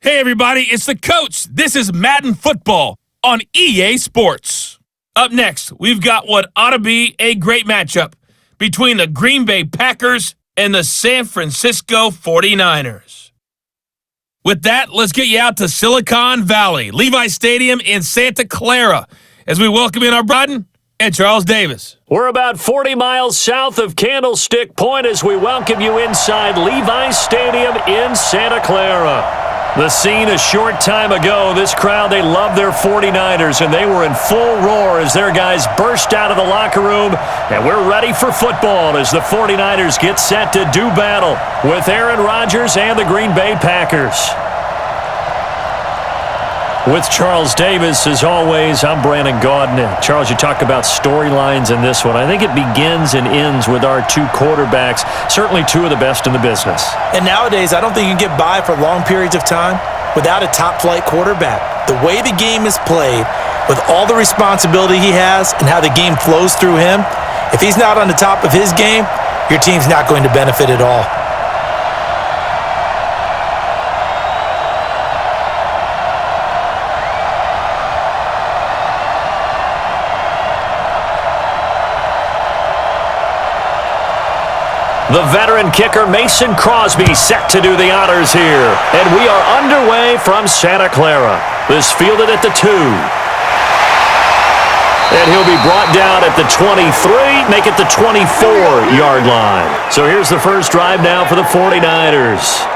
Hey everybody, it's the coach. This is Madden Football on EA Sports. Up next, we've got what ought to be a great matchup between the Green Bay Packers and the San Francisco 49ers. With that, let's get you out to Silicon Valley, Levi Stadium in Santa Clara, as we welcome in our Biden and Charles Davis. We're about 40 miles south of Candlestick Point as we welcome you inside Levi Stadium in Santa Clara. The scene a short time ago, this crowd, they love their 49ers, and they were in full roar as their guys burst out of the locker room, and we're ready for football as the 49ers get set to do battle with Aaron Rodgers and the Green Bay Packers. With Charles Davis, as always, I'm Brandon Gaudin. Charles, you talk about storylines in this one. I think it begins and ends with our two quarterbacks, certainly two of the best in the business. And nowadays, I don't think you can get by for long periods of time without a top-flight quarterback. The way the game is played, with all the responsibility he has and how the game flows through him, if he's not on the top of his game, your team's not going to benefit at all. The veteran kicker Mason Crosby set to do the honors here. And we are underway from Santa Clara. This fielded at the 2. And he'll be brought down at the 23, make it the 24-yard line. So here's the first drive now for the 49ers.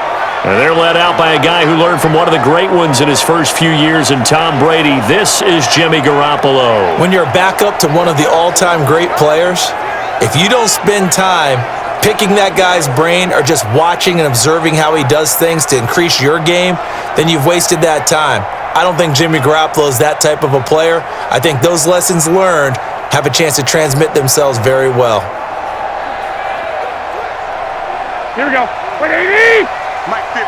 And they're led out by a guy who learned from one of the great ones in his first few years in Tom Brady. This is Jimmy Garoppolo. When you're back up to one of the all-time great players, if you don't spend time picking that guy's brain or just watching and observing how he does things to increase your game, then you've wasted that time. I don't think Jimmy Garoppolo is that type of a player. I think those lessons learned have a chance to transmit themselves very well. Here we go. 180. Mike 50.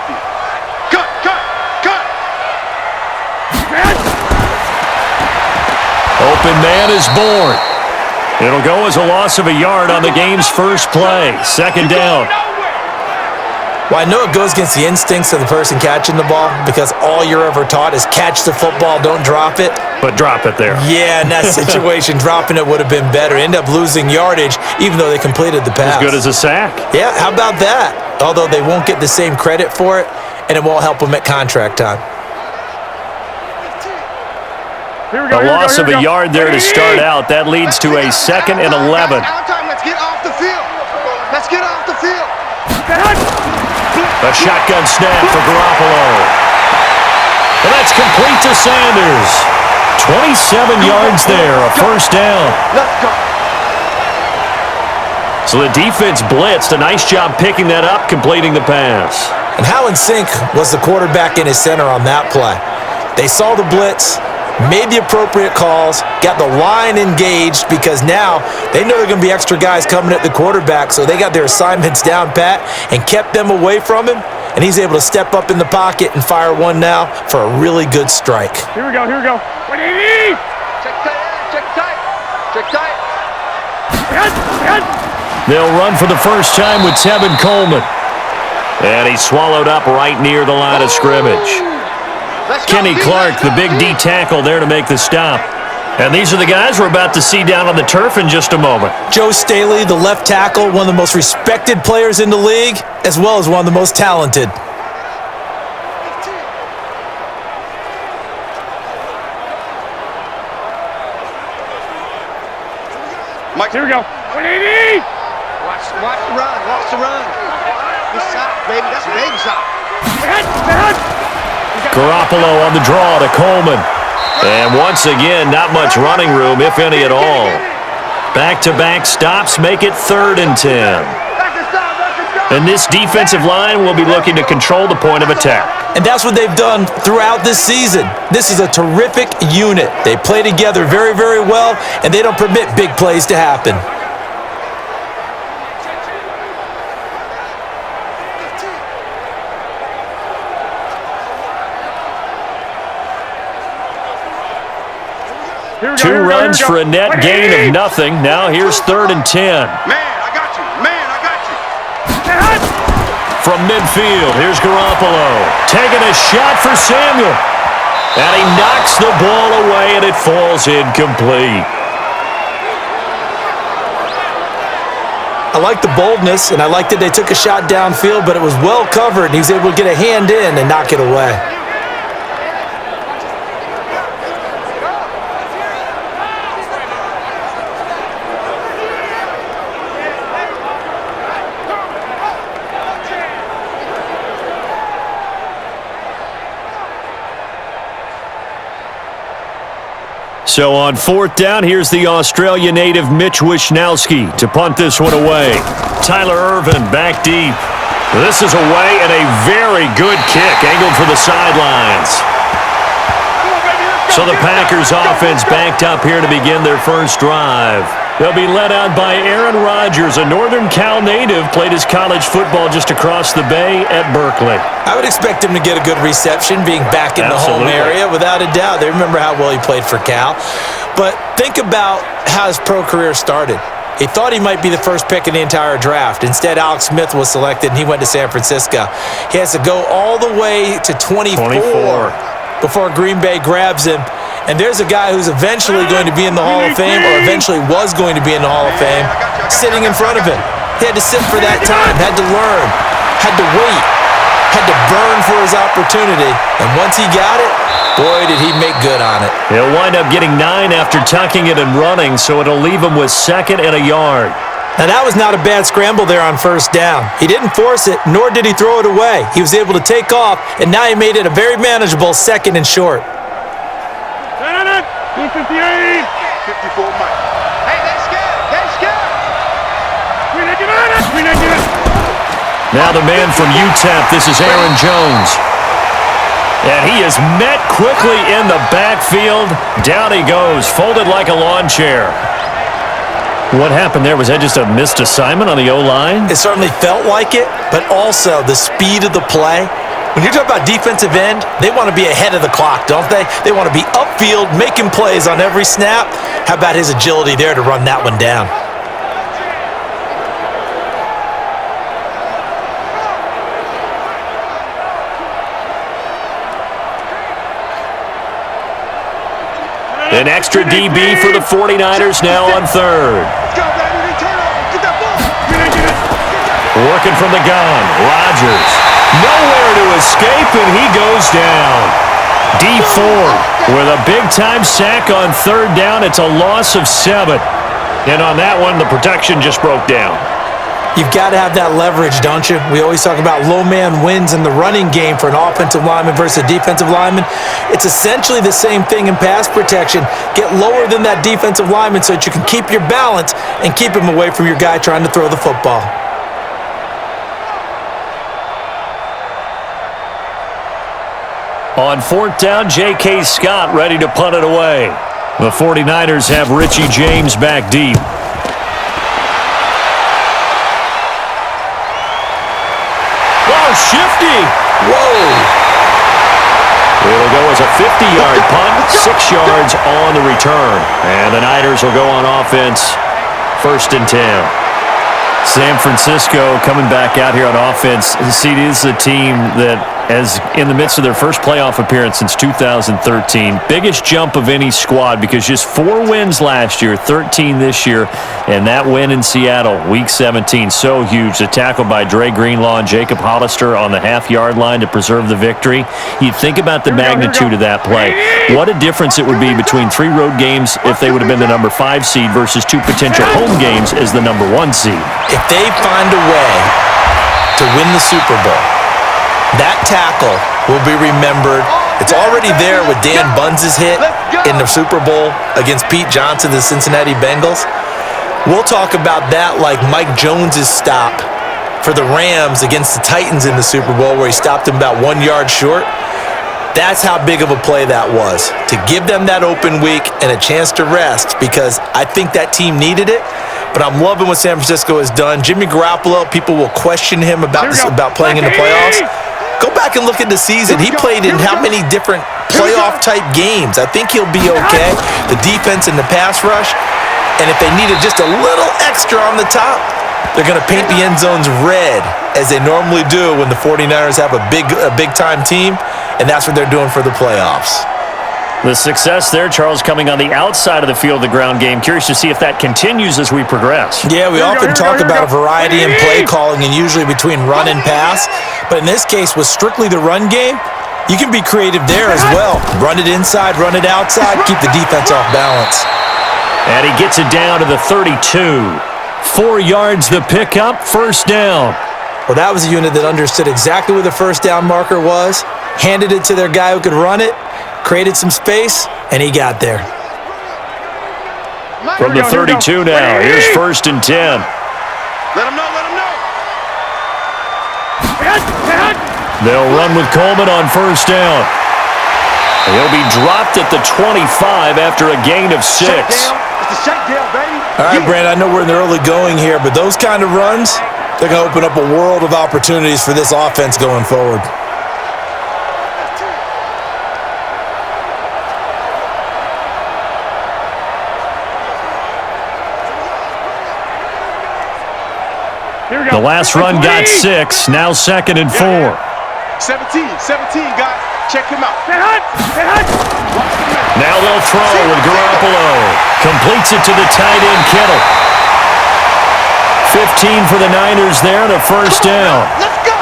Cut. Open man is born. It'll go as a loss of a yard on the game's first play. Second down. Well, I know it goes against the instincts of the person catching the ball because all you're ever taught is catch the football, don't drop it. But drop it there. Yeah, in that situation, dropping it would have been better. End up losing yardage even though they completed the pass. As good as a sack. Yeah, how about that? Although they won't get the same credit for it, and it won't help them at contract time. A loss of a yard there to start out. That leads to a 2nd and 11. Let's get off the field. Let's get off the field. A shotgun snap for Garoppolo. And that's complete to Sanders. 27 yards there, a first down. Let's go. So the defense blitzed. A nice job picking that up, completing the pass. And how in sync was the quarterback and his center on that play? They saw the blitz, made the appropriate calls, got the line engaged because now they know there are going to be extra guys coming at the quarterback, so they got their assignments down pat and kept them away from him, and he's able to step up in the pocket and fire one now for a really good strike. Here we go. 180. Check tight. They'll run for the first time with Tevin Coleman. And he's swallowed up right near the line of scrimmage. Kenny Clark, the big D tackle there to make the stop. And these are the guys we're about to see down on the turf in just a moment. Joe Staley, the left tackle, one of the most respected players in the league, as well as one of the most talented. Mike, here we go. 180. Watch the run. This side, baby. That's a baby side. Garoppolo on the draw to Coleman. And once again, not much running room, if any at all. Back-to-back stops make it 3rd and 10. And this defensive line will be looking to control the point of attack. And that's what they've done throughout this season. This is a terrific unit. They play together very, very well, and they don't permit big plays to happen. Two runs for a net gain of nothing. Now here's 3rd and 10. Man, I got you. From midfield. Here's Garoppolo taking a shot for Samuel. And he knocks the ball away, and it falls incomplete. I like the boldness, and I like that they took a shot downfield, but it was well covered, and he was able to get a hand in and knock it away. So on fourth down, here's the Australia native Mitch Wishnowsky to punt this one away. Tyler Ervin back deep. This is away and a very good kick, angled for the sidelines. So the Packers offense backed up here to begin their first drive. They'll be led out by Aaron Rodgers, a Northern Cal native, played his college football just across the bay at Berkeley. I would expect him to get a good reception being back in the home area, without a doubt. They remember how well he played for Cal. But think about how his pro career started. He thought he might be the first pick in the entire draft. Instead, Alex Smith was selected, and he went to San Francisco. He has to go all the way to 24. Before Green Bay grabs him. And there's a guy who's eventually going to be in the Hall of Fame, or eventually was going to be in the Hall of Fame, sitting in front of him. He had to sit for that time, had to learn, had to wait, had to burn for his opportunity. And once he got it, boy, did he make good on it. He'll wind up getting 9 after tucking it and running, so it'll leave him with 2nd and a yard. Now, that was not a bad scramble there on first down. He didn't force it, nor did he throw it away. He was able to take off, and now he made it a very manageable 2nd and short. 258. 54 Mike. Hey, that's good. That's good. Now the man from UTEP, this is Aaron Jones. And he is met quickly in the backfield. Down he goes, folded like a lawn chair. What happened there? Was that just a missed assignment on the O-line? It certainly felt like it, but also the speed of the play. When you're talking about defensive end, they want to be ahead of the clock, don't they? They want to be upfield, making plays on every snap. How about his agility there to run that one down? An extra DB for the 49ers now on 3rd. Working from the gun, Rodgers. Nowhere to escape, and he goes down. Deep 4 with a big-time sack on 3rd down. It's a loss of 7. And on that one, the protection just broke down. You've got to have that leverage, don't you? We always talk about low man wins in the running game for an offensive lineman versus a defensive lineman. It's essentially the same thing in pass protection. Get lower than that defensive lineman so that you can keep your balance and keep him away from your guy trying to throw the football. On 4th down, J.K. Scott ready to punt it away. The 49ers have Richie James back deep. Shifty. Whoa. It'll go as a 50-yard punt, 6 yards on the return. And the Niners will go on offense, 1st and 10. San Francisco coming back out here on offense. See, this is a team that is in the midst of their first playoff appearance since 2013. Biggest jump of any squad because just 4 wins last year, 13 this year, and that win in Seattle, Week 17, so huge. The tackle by Dre Greenlaw and Jacob Hollister on the half-yard line to preserve the victory. You think about the magnitude of that play. What a difference it would be between 3 road games if they would have been the number 5 seed versus 2 potential home games as the number 1 seed. If they find a way to win the Super Bowl, that tackle will be remembered. It's already there with Dan Bunz's hit in the Super Bowl against Pete Johnson, the Cincinnati Bengals. We'll talk about that like Mike Jones's stop for the Rams against the Titans in the Super Bowl where he stopped them about 1 yard short. That's how big of a play that was, to give them that open week and a chance to rest, because I think that team needed it. But I'm loving what San Francisco has done. Jimmy Garoppolo, people will question him about playing in the playoffs. Go back and look at the season. He played in how many different playoff-type games? I think he'll be okay. The defense and the pass rush. And if they needed just a little extra on the top, they're going to paint the end zones red as they normally do when the 49ers have a big-time team, and that's what they're doing for the playoffs. The success there, Charles, coming on the outside of the field of the ground game. Curious to see if that continues as we progress. Yeah, we often talk about a variety in play calling and usually between run and pass. But in this case, with strictly the run game, you can be creative there as well. Run it inside, run it outside, keep the defense off balance. And he gets it down to the 32. 4 yards the pickup, first down. Well, that was a unit that understood exactly where the first down marker was, handed it to their guy who could run it, created some space, and he got there. From the 32 now, here's first and 10. Let him know, let him know. They'll run with Coleman on first down. He'll be dropped at the 25 after a gain of 6. It's the shakedown, baby. All right, Brand, I know we're in the early going here, but those kind of runs, they're going to open up a world of opportunities for this offense going forward. The last run got 6, now second and 4. 17, guys. Check him out. Now they'll throw with Garoppolo. Completes it to the tight end, Kittle. 15 for the Niners there, the first down. Let's go.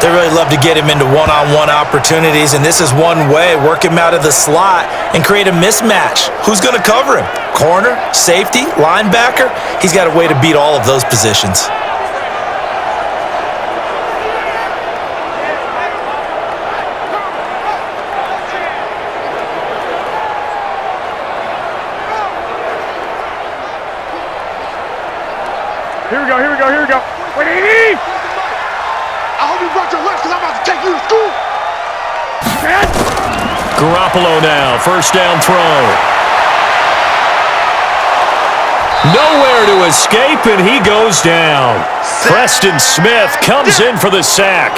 They really love to get him into one-on-one opportunities, and this is one way. Work him out of the slot and create a mismatch. Who's going to cover him? Corner, safety, linebacker? He's got a way to beat all of those positions. Here we go. Wait, I hope you brought your lunch because I'm about to take you to school. Garoppolo now, first down throw. Nowhere to escape, and he goes down. Preston Smith comes in for the sack.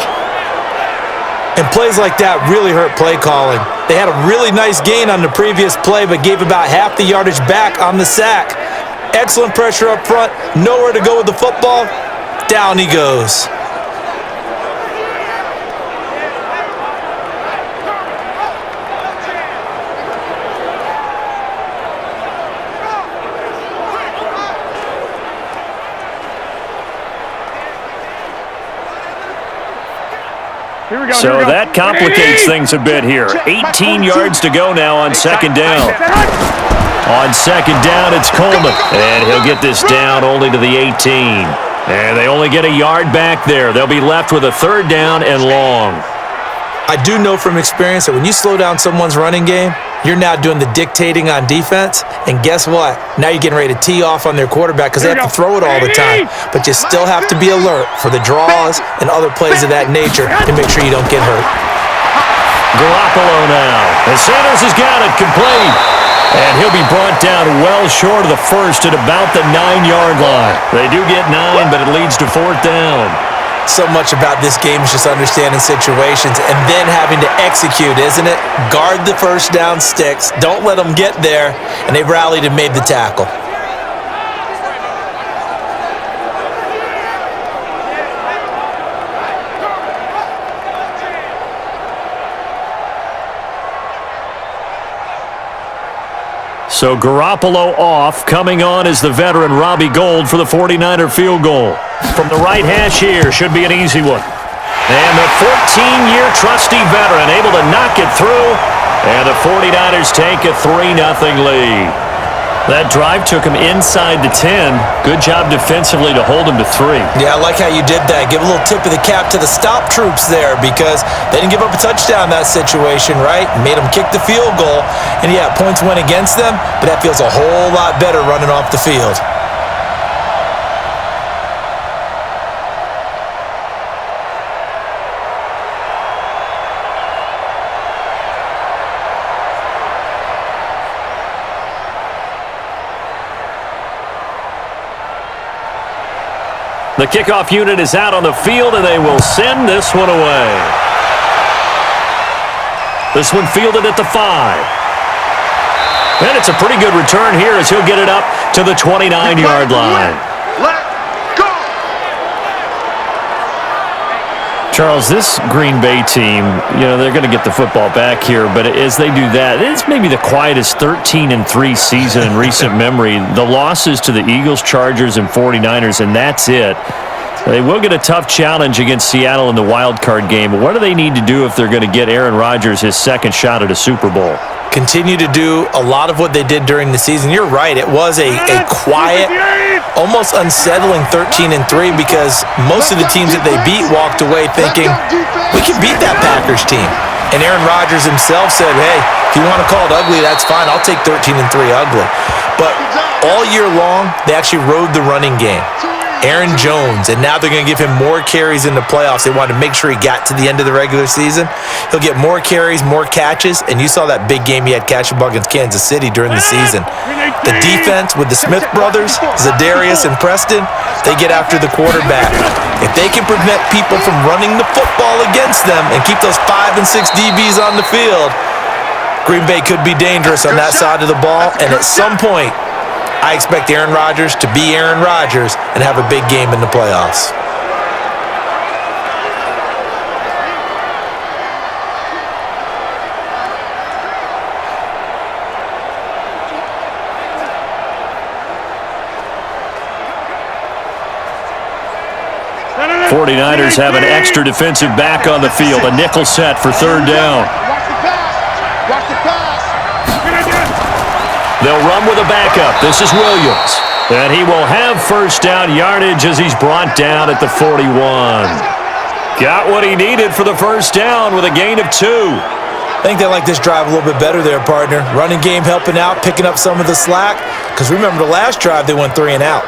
And plays like that really hurt play calling. They had a really nice gain on the previous play, but gave about half the yardage back on the sack. Excellent pressure up front, nowhere to go with the football. Down he goes. So that complicates things a bit here. 18 yards to go now on second down. On second down, it's Coleman. And he'll get this down only to the 18. And they only get a yard back there. They'll be left with a third down and long. I do know from experience that when you slow down someone's running game, you're now doing the dictating on defense. And guess what? Now you're getting ready to tee off on their quarterback because they have to throw it all the time. But you still have to be alert for the draws and other plays of that nature to make sure you don't get hurt. Garoppolo now. And Sanders has got it complete. And he'll be brought down well short of the first at about the 9-yard line. They do get 9, but it leads to fourth down. So much about this game is just understanding situations and then having to execute, isn't it? Guard the first down sticks. Don't let them get there. And they rallied and made the tackle. So Garoppolo off. Coming on is the veteran Robbie Gould for the 49er field goal. From the right hash here, should be an easy one. And the 14-year trusty veteran able to knock it through. And the 49ers take a 3-0 lead. That drive took him inside the 10. Good job defensively to hold him to 3. Yeah, I like how you did that. Give a little tip of the cap to the stop troops there because they didn't give up a touchdown in that situation, right? Made them kick the field goal. And yeah, points went against them, but that feels a whole lot better running off the field. The kickoff unit is out on the field, and they will send this one away. This one fielded at the 5. And it's a pretty good return here as he'll get it up to the 29-yard line. Let's go. Charles, this Green Bay team, they're going to get the football back here, but as they do that, it's maybe the quietest 13-3 season in recent memory. The losses to the Eagles, Chargers, and 49ers, and that's it. They will get a tough challenge against Seattle in the wild card game. What do they need to do if they're going to get Aaron Rodgers his second shot at a Super Bowl? Continue to do a lot of what they did during the season. You're right. It was a quiet, almost unsettling 13-3 because most of the teams that they beat walked away thinking, we can beat that Packers team. And Aaron Rodgers himself said, hey, if you want to call it ugly, that's fine. I'll take 13-3 ugly. But all year long, they actually rode the running game. Aaron Jones, and now they're going to give him more carries in the playoffs. They wanted to make sure he got to the end of the regular season. He'll get more carries, more catches, and you saw that big game he had catchable against Kansas City during the season. The defense with the Smith brothers, Zadarius and Preston, they get after the quarterback. If they can prevent people from running the football against them and keep those 5 and 6 DBs on the field, Green Bay could be dangerous on that side of the ball, and at some point, I expect Aaron Rodgers to be Aaron Rodgers and have a big game in the playoffs. '49ers have an extra defensive back on the field, a nickel set for third down. Watch the pass. Watch the pass. They'll run with a backup. This is Williams. And he will have first down yardage as he's brought down at the 41. Got what he needed for the first down with a gain of 2. I think they like this drive a little bit better there, partner. Running game helping out, picking up some of the slack. Because remember the last drive, they went 3 and out.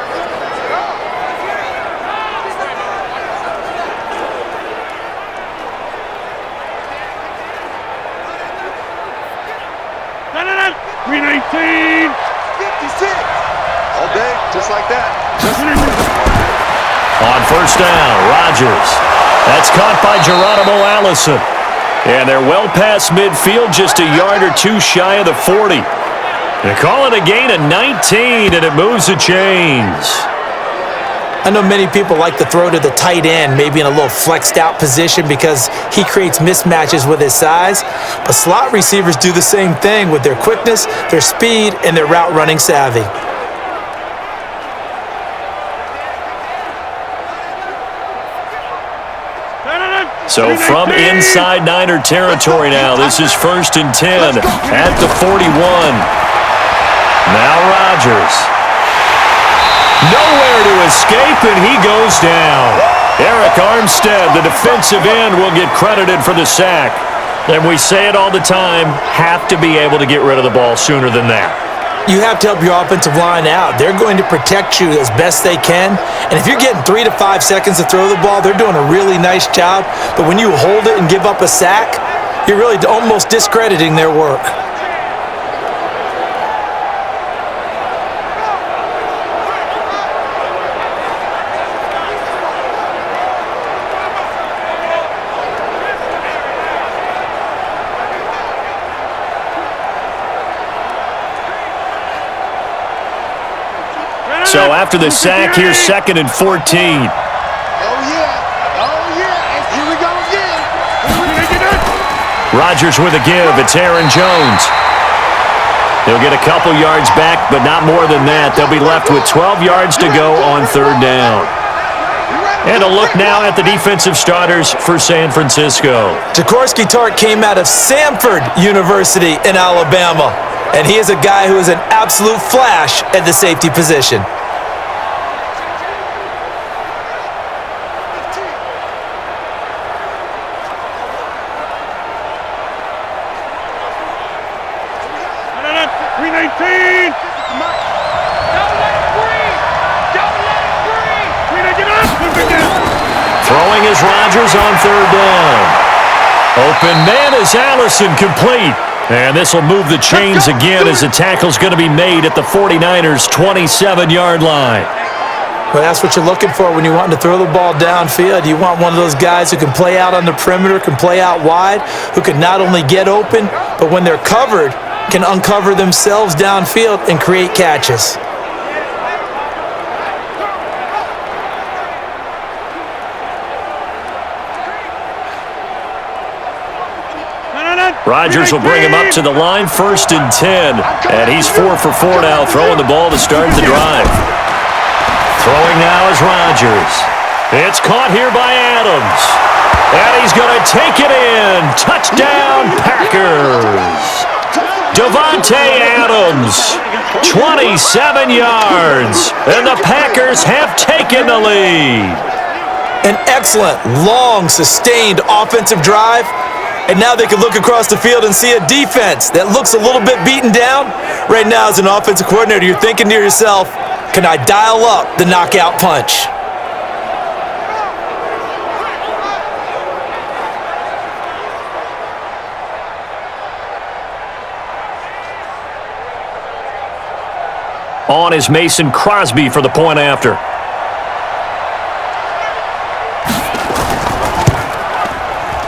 All day, just like that. On first down, Rodgers. That's caught by Geronimo Allison. And they're well past midfield, just a yard or 2 shy of the 40. They call it a gain of 19, and it moves the chains. I know many people like to throw to the tight end, maybe in a little flexed out position because he creates mismatches with his size. But slot receivers do the same thing with their quickness, their speed, and their route running savvy. So from inside Niner territory now, this is 1st and 10 at the 41. Now Rodgers. Nowhere to escape, and he goes down. Eric Armstead, the defensive end, will get credited for the sack. And we say it all the time, have to be able to get rid of the ball sooner than that. You have to help your offensive line out. They're going to protect you as best they can. And if you're getting 3 to 5 seconds to throw the ball, they're doing a really nice job. But when you hold it and give up a sack, you're really almost discrediting their work. So after the sack, here's 2nd and 14. Oh, yeah. Oh, yeah. And here we go again. Rodgers with a give. It's Aaron Jones. He'll get a couple yards back, but not more than that. They'll be left with 12 yards to go on 3rd down. And a look now at the defensive starters for San Francisco. Jaworski Tartt came out of Samford University in Alabama. And he is a guy who is an absolute flash at the safety position. Throwing is Rodgers on 3rd down. Open man is Allison, complete. And this will move the chains again as the tackle's going to be made at the 49ers' 27-yard line. Well, that's what you're looking for when you want to throw the ball downfield. You want one of those guys who can play out on the perimeter, can play out wide, who can not only get open, but when they're covered, can uncover themselves downfield and create catches. Rodgers will bring him up to the line, 1st and 10. And he's 4 for 4 now, throwing the ball to start the drive. Throwing now is Rodgers. It's caught here by Adams. And he's going to take it in. Touchdown, Packers. Davante Adams, 27 yards. And the Packers have taken the lead. An excellent, long, sustained offensive drive. And now they can look across the field and see a defense that looks a little bit beaten down. Right now, as an offensive coordinator, you're thinking to yourself, can I dial up the knockout punch? On is Mason Crosby for the point after.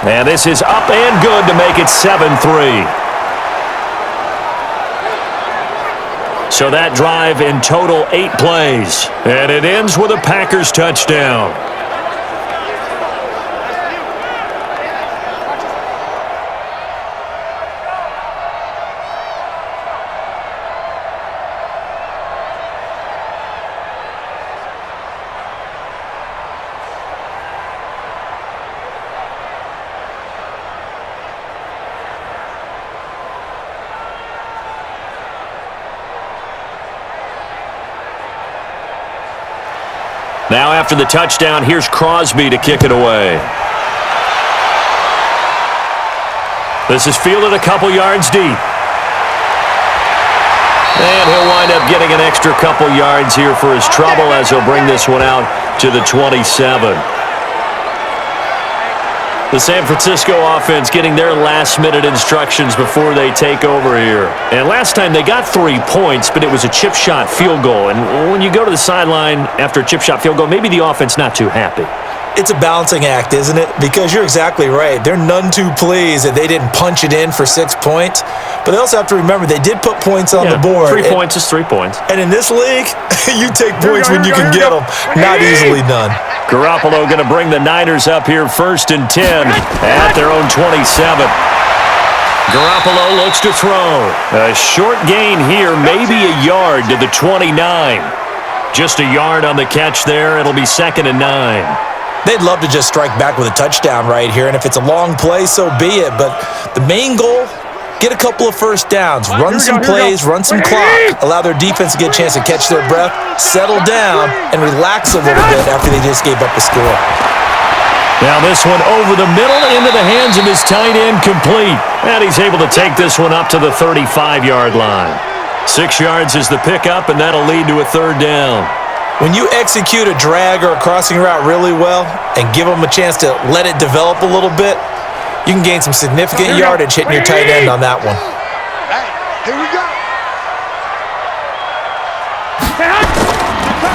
And this is up and good to make it 7-3. So that drive in total 8 plays. And it ends with a Packers touchdown. Now after the touchdown, here's Crosby to kick it away. This is fielded a couple yards deep. And he'll wind up getting an extra couple yards here for his trouble as he'll bring this one out to the 27. The San Francisco offense getting their last-minute instructions before they take over here. And last time they got 3 points, but it was a chip shot field goal. And when you go to the sideline after a chip shot field goal, maybe the offense not too happy. It's a balancing act, isn't it? Because you're exactly right. They're none too pleased that they didn't punch it in for 6 points. But they also have to remember they did put points on the board. 3 points is 3 points. And in this league, you take points when you can get them. Not easily done. Garoppolo going to bring the Niners up here 1st and 10 at their own 27. Garoppolo looks to throw. A short gain here, maybe a yard to the 29. Just a yard on the catch there. It'll be 2nd and 9. They'd love to just strike back with a touchdown right here, and if it's a long play, so be it. But the main goal, get a couple of first downs, run some plays, run some clock, allow their defense to get a chance to catch their breath, settle down, and relax a little bit after they just gave up the score. Now this one over the middle into the hands of his tight end, complete. And he's able to take this one up to the 35-yard line. 6 yards is the pickup, and that'll lead to a 3rd down. When you execute a drag or a crossing route really well and give them a chance to let it develop a little bit, you can gain some significant yardage hitting your tight end on that one. Here we go.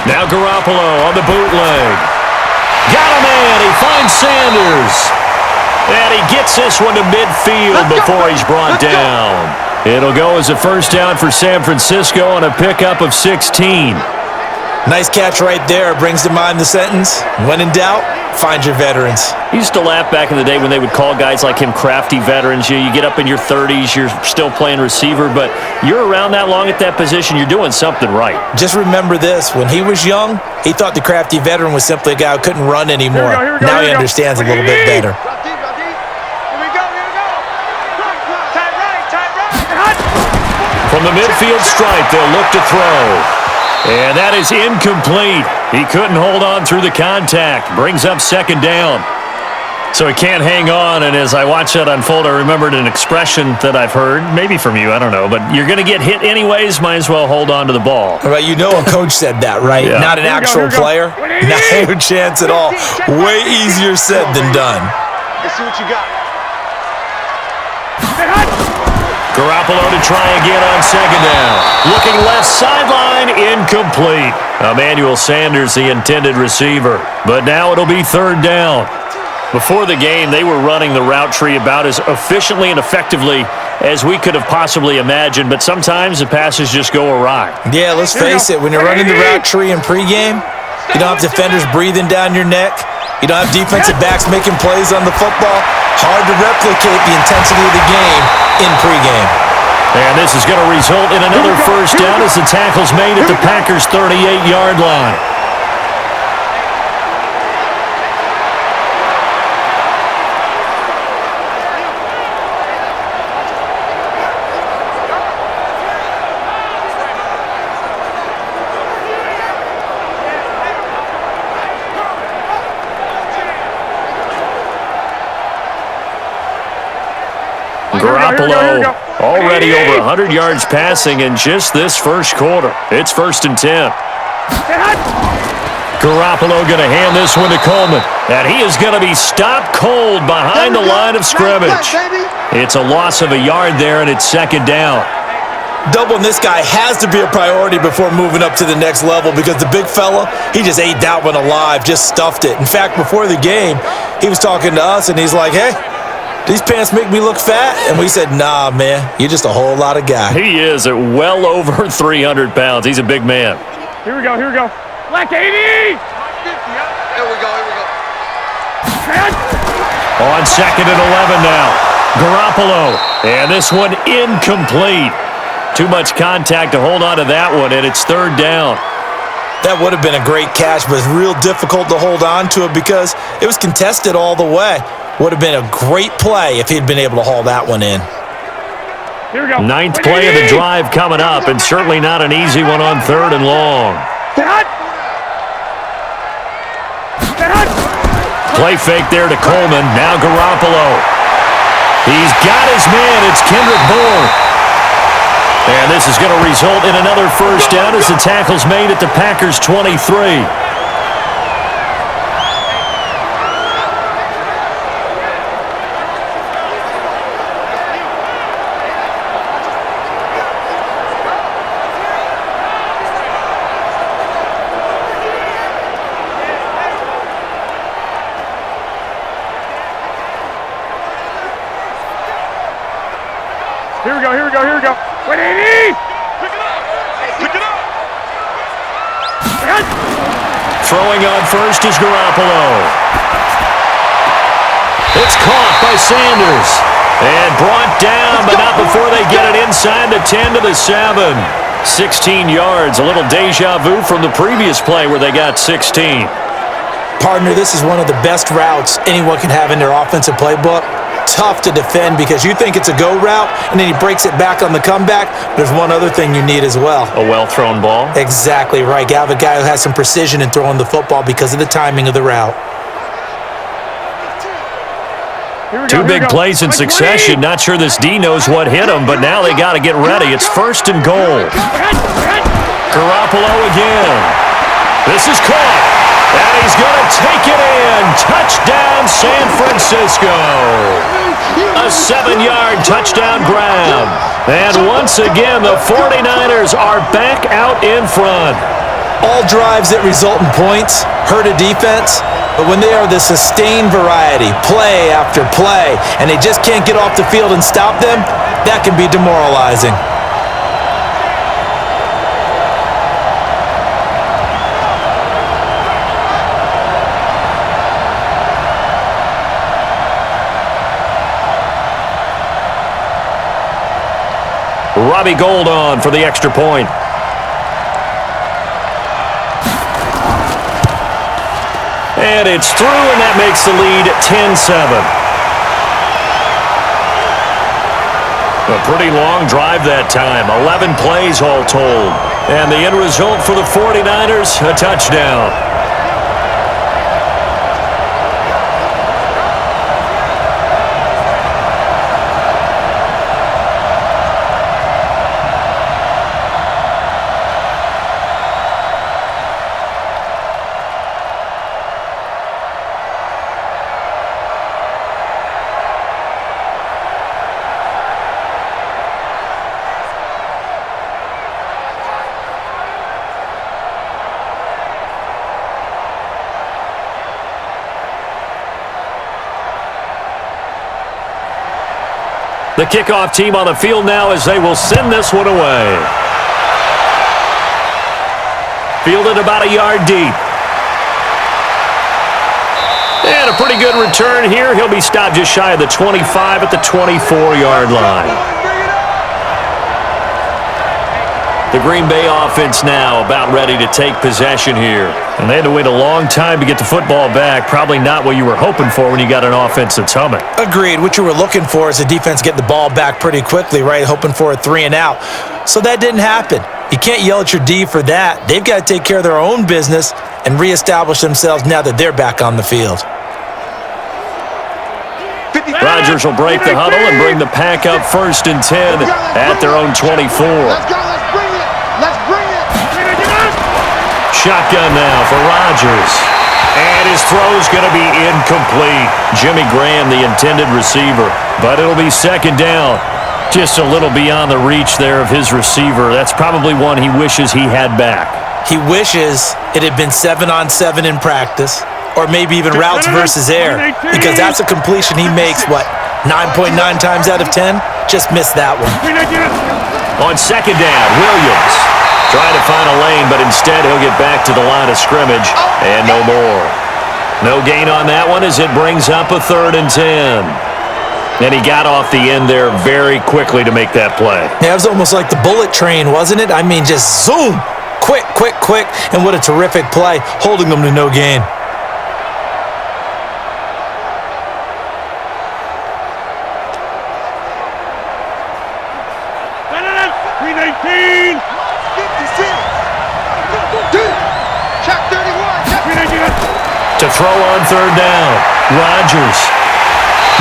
Now Garoppolo on the bootleg. Got a man. He finds Sanders. And he gets this one to midfield before he's brought down. It'll go as a 1st down for San Francisco on a pickup of 16. Nice catch right there. Brings to mind the sentence, when in doubt, find your veterans. I used to laugh back in the day when they would call guys like him crafty veterans. You get up in your 30s, you're still playing receiver, but you're around that long at that position, you're doing something right. Just remember this. When he was young, he thought the crafty veteran was simply a guy who couldn't run anymore. Now he understands a little bit better. From the midfield stripe, they'll look to throw. And that is incomplete. He couldn't hold on through the contact. Brings up 2nd down. So he can't hang on, and as I watch that unfold, I remembered an expression that I've heard, maybe from you, I don't know, but you're going to get hit anyways, might as well hold on to the ball. Right, you know a coach said that, right? Yeah. Not an actual player. Not a chance at all. Way easier said than done. Let's see what you got. Garoppolo to try again on 2nd down. Looking left sideline, incomplete. Emmanuel Sanders, the intended receiver. But now it'll be 3rd down. Before the game, they were running the route tree about as efficiently and effectively as we could have possibly imagined, but sometimes the passes just go awry. Yeah, let's face it. When you're running the route tree in pregame, you don't have defenders breathing down your neck. You don't have defensive backs making plays on the football. Hard to replicate the intensity of the game in pregame. And this is going to result in another first down as the tackle's made at the Packers' 38-yard line. Garoppolo already over 100 yards passing in just this first quarter. It's 1st and 10. Garoppolo going to hand this one to Coleman. And he is going to be stopped cold behind the line of scrimmage. It's a loss of a yard there, and it's 2nd down. Doubling this guy has to be a priority before moving up to the next level because the big fella, he just ate that one alive, just stuffed it. In fact, before the game, he was talking to us, and he's like, hey, these pants make me look fat? And we said, nah, man, you're just a whole lot of guy. He is at well over 300 pounds. He's a big man. Here we go. Black 80! Here we go. On 2nd and 11 now. Garoppolo. And this one incomplete. Too much contact to hold on to that one, and it's 3rd down. That would have been a great catch, but it's real difficult to hold on to it because it was contested all the way. Would have been a great play if he'd been able to haul that one in. Here we go. 9th play of the drive coming up, and certainly not an easy one on 3rd and long. Play fake there to Coleman. Now Garoppolo. He's got his man. It's Kendrick Bourne. And this is going to result in another first down as the tackle's made at the Packers' 23. Here we go. 180! Pick it up! Throwing on first is Garoppolo. It's caught by Sanders. And brought down, but not before they get it inside the 10 to the 7. 16 yards, a little deja vu from the previous play where they got 16. Partner, this is one of the best routes anyone can have in their offensive playbook. Tough to defend because you think it's a go route, and then he breaks it back on the comeback. There's one other thing you need as well. A well-thrown ball? Exactly right. You have a guy who has some precision in throwing the football because of the timing of the route. Two big plays in succession. Not sure this D knows what hit him, but now they got to get ready. It's 1st and goal. Garoppolo again. This is caught. And he's going to take it in. Touchdown, San Francisco. A 7-yard touchdown grab. And once again, the 49ers are back out in front. All drives that result in points hurt a defense, but when they are the sustained variety, play after play, and they just can't get off the field and stop them, that can be demoralizing. Robbie Gould on for the extra point. And it's through, and that makes the lead 10-7. A pretty long drive that time, 11 plays all told. And the end result for the 49ers, a touchdown. The kickoff team on the field now as they will send this one away. Fielded about a yard deep. And a pretty good return here. He'll be stopped just shy of the 25 at the 24-yard line. The Green Bay offense now about ready to take possession here. And they had to wait a long time to get the football back. Probably not what you were hoping for when you got an offense that's humming. Agreed. What you were looking for is the defense get the ball back pretty quickly, right? Hoping for a 3 and out. So that didn't happen. You can't yell at your D for that. They've got to take care of their own business and reestablish themselves now that they're back on the field. Rodgers will break the huddle and bring the pack up 1st and 10 at their own 24. Let's go, let's bring it. Let's bring it. Shotgun now for Rodgers. And his throw's going to be incomplete. Jimmy Graham, the intended receiver. But it'll be 2nd down. Just a little beyond the reach there of his receiver. That's probably one he wishes he had back. He wishes it had been 7-on-7 in practice, or maybe even routes versus air, because that's a completion he makes, 9.9 times out of 10? Just missed that one. On 2nd down, Williams trying to find a lane, but instead he'll get back to the line of scrimmage, and no more. No gain on that one as it brings up a 3rd and 10. And he got off the end there very quickly to make that play. Yeah, it was almost like the bullet train, wasn't it? I mean, just zoom, quick, quick, quick, and what a terrific play, holding them to no gain. To throw on 3rd down, Rodgers.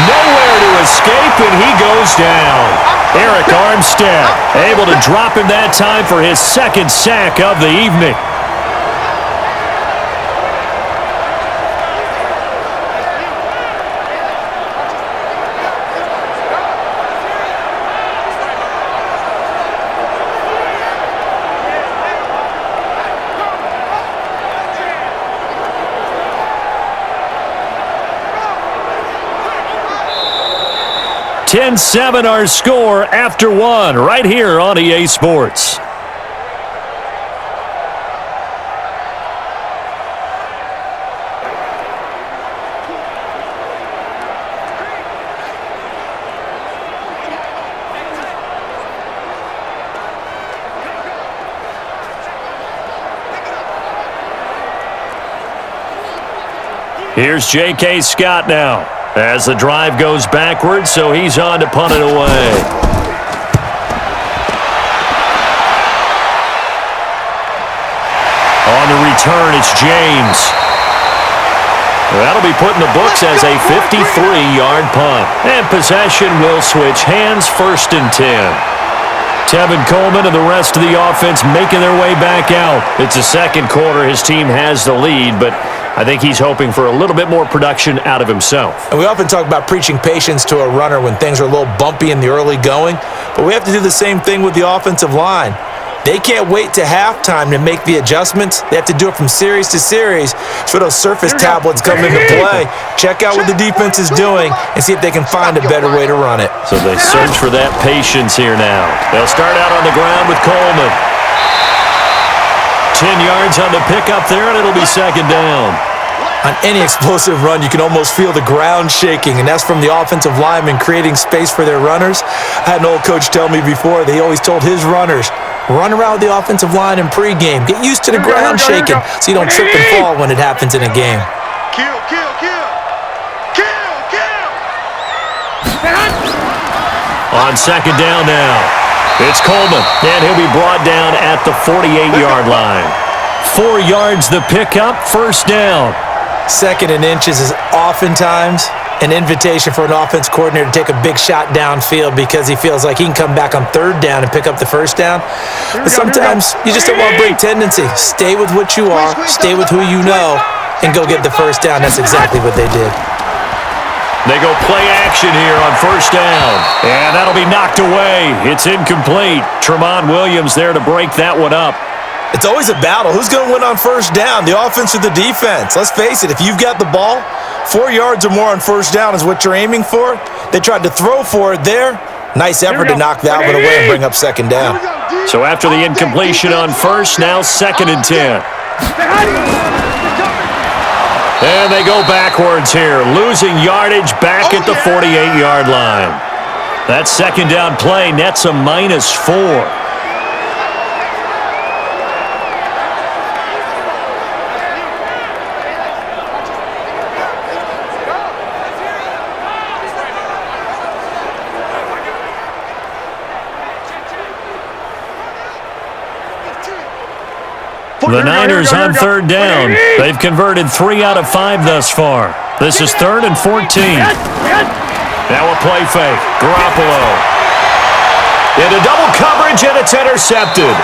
Nowhere to escape, and he goes down. Eric Armstead able to drop him that time for his 2nd sack of the evening. $10-7 our score after 1 right here on EA Sports. Here's J.K. Scott now. As the drive goes backwards, so he's on to punt it away. On the return, it's James. That'll be put in the books as a 53-yard punt. And possession will switch hands, 1st and 10. Tevin Coleman and the rest of the offense making their way back out. It's the 2nd quarter. His team has the lead, but I think he's hoping for a little bit more production out of himself. And we often talk about preaching patience to a runner when things are a little bumpy in the early going, but we have to do the same thing with the offensive line. They can't wait to halftime to make the adjustments. They have to do it from series to series. So those surface tablets come into play. Check out what the defense is doing and see if they can find a better way to run it. So they search for that patience here now. They'll start out on the ground with Coleman. 10 yards on the pickup there, and it'll be 2nd down. On any explosive run, you can almost feel the ground shaking, and that's from the offensive linemen creating space for their runners. I had an old coach tell me before, he always told his runners, run around the offensive line in pregame. Get used to the ground shaking so you don't trip and fall when it happens in a game. Kill, kill, kill. Kill, kill. On 2nd down now, it's Coleman, and he'll be brought down at the 48-yard line. 4 yards the pickup, 1st down. 2nd and inches is oftentimes an invitation for an offense coordinator to take a big shot downfield because he feels like he can come back on 3rd down and pick up the 1st down. But sometimes you just don't want to break tendency. Stay with what you are, stay with who you know, and go get the 1st down. That's exactly what they did. They go play action here on 1st down, and that'll be knocked away. It's incomplete. Tramon Williams there to break that one up. It's always a battle. Who's going to win on 1st down, the offense or the defense? Let's face it, if you've got the ball, 4 yards or more on 1st down is what you're aiming for. They tried to throw for it there. Nice effort to knock that one away and bring up 2nd down. So after the incompletion on 1st, now 2nd and 10. And they go backwards here, losing yardage back at the 48-yard line. That second down play nets a -4. The Niners on third down. They've converted 3 out of 5 thus far. This is 3rd and 14. Now a play fake. Garoppolo. Into double coverage, and it's intercepted.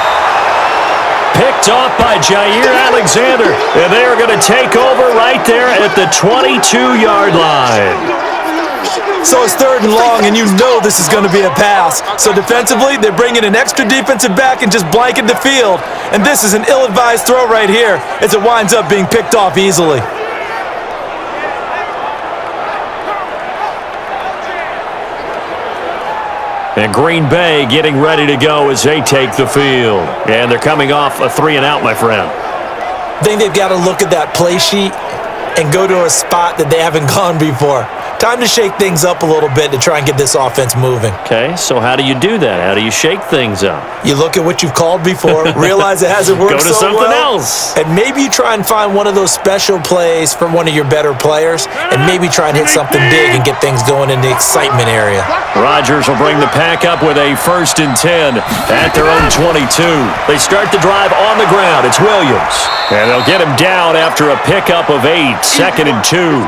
Picked off by Jair Alexander. And they are going to take over right there at the 22-yard line. So it's 3rd and long, and you know this is going to be a pass. So defensively, they're bringing an extra defensive back and just blanket the field. And this is an ill-advised throw right here as it winds up being picked off easily. And Green Bay getting ready to go as they take the field. And they're coming off a 3 and out, my friend. I think they've got to look at that play sheet and go to a spot that they haven't gone before. Time to shake things up a little bit to try and get this offense moving. Okay, so how do you do that? How do you shake things up? You look at what you've called before, realize it hasn't worked so well. Go to something else. And maybe you try and find one of those special plays from one of your better players, and maybe try and hit something big and get things going in the excitement area. Rodgers will bring the pack up with a 1st and 10 at their own 22. They start the drive on the ground. It's Williams. And they'll get him down after a pickup of 8, 2nd and 2.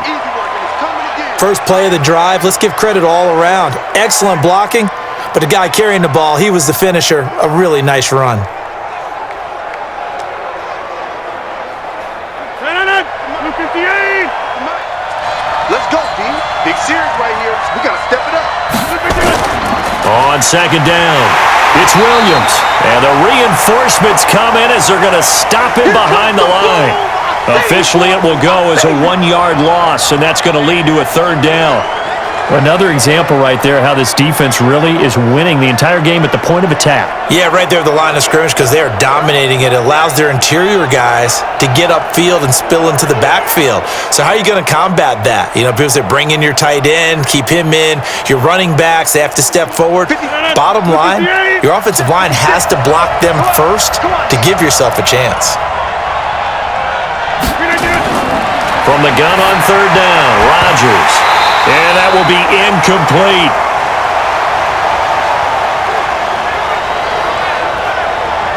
First play of the drive, let's give credit all around. Excellent blocking, but the guy carrying the ball, he was the finisher. A really nice run. Let's go, D. Big series right here. We got to step it up. On 2nd down, it's Williams. And the reinforcements come in as they're going to stop him behind the line. Officially, it will go as a 1-yard loss, and that's going to lead to a 3rd down. Another example right there how this defense really is winning the entire game at the point of attack. Yeah, right there at the line of scrimmage because they are dominating it. It allows their interior guys to get upfield and spill into the backfield. So how are you going to combat that? You know, people say bring in your tight end, keep him in. Your running backs, they have to step forward. Bottom line, your offensive line has to block them first to give yourself a chance. From the gun on 3rd down, Rodgers. And that will be incomplete.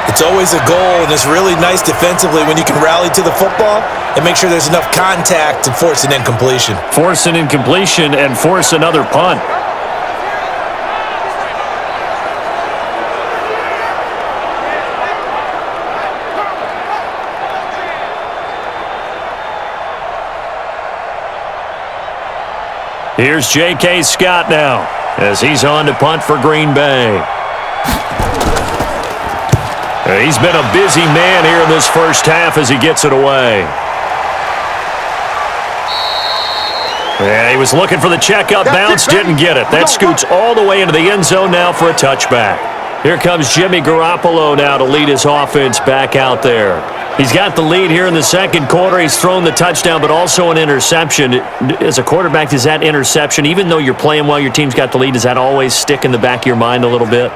It's always a goal, and it's really nice defensively when you can rally to the football and make sure there's enough contact to force an incompletion. Force an incompletion and force another punt. Here's J.K. Scott now as he's on to punt for Green Bay. He's been a busy man here in this first half as he gets it away. Yeah, he was looking for the checkup bounce, didn't get it. That scoots all the way into the end zone now for a touchback. Here comes Jimmy Garoppolo now to lead his offense back out there. He's got the lead here in the 2nd quarter. He's thrown the touchdown, but also an interception. As a quarterback, does that interception, even though you're playing well, your team's got the lead, does that always stick in the back of your mind a little bit?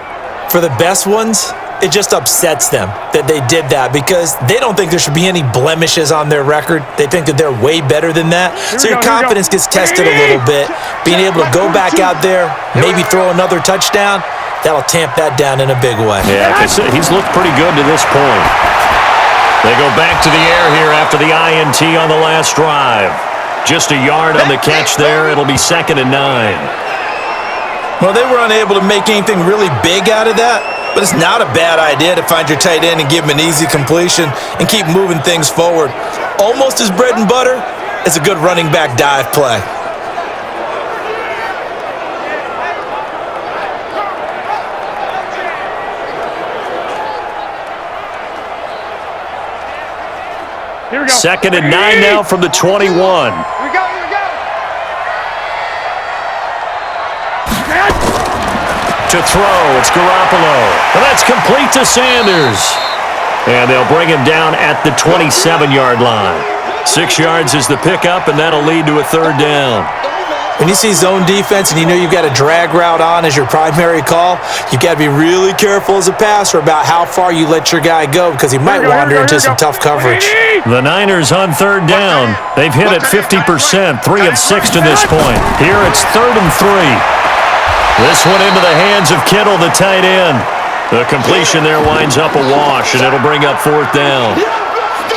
For the best ones, it just upsets them that they did that because they don't think there should be any blemishes on their record. They think that they're way better than that. So your confidence gets tested a little bit. Being able to go back out there, maybe throw another touchdown, that'll tamp that down in a big way. Yeah, because he's looked pretty good to this point. They go back to the air here after the INT on the last drive. Just a yard on the catch there. It'll be 2nd and 9. Well, they were unable to make anything really big out of that, but it's not a bad idea to find your tight end and give him an easy completion and keep moving things forward. Almost as bread and butter as a good running back dive play. Here we go. 2nd and 9 now from the 21. Here we go, here we go. To throw, it's Garoppolo. And that's complete to Sanders. And they'll bring him down at the 27-yard line. 6 yards is the pickup, and that'll lead to a third down. When you see zone defense and you know you've got a drag route on as your primary call, you've got to be really careful as a passer about how far you let your guy go because he might wander into some tough coverage. The Niners on third down. They've hit it 50%, 3 of 6 to this point. Here it's 3rd and 3. This one into the hands of Kittle, the tight end. The completion there winds up a wash, and it'll bring up 4th down.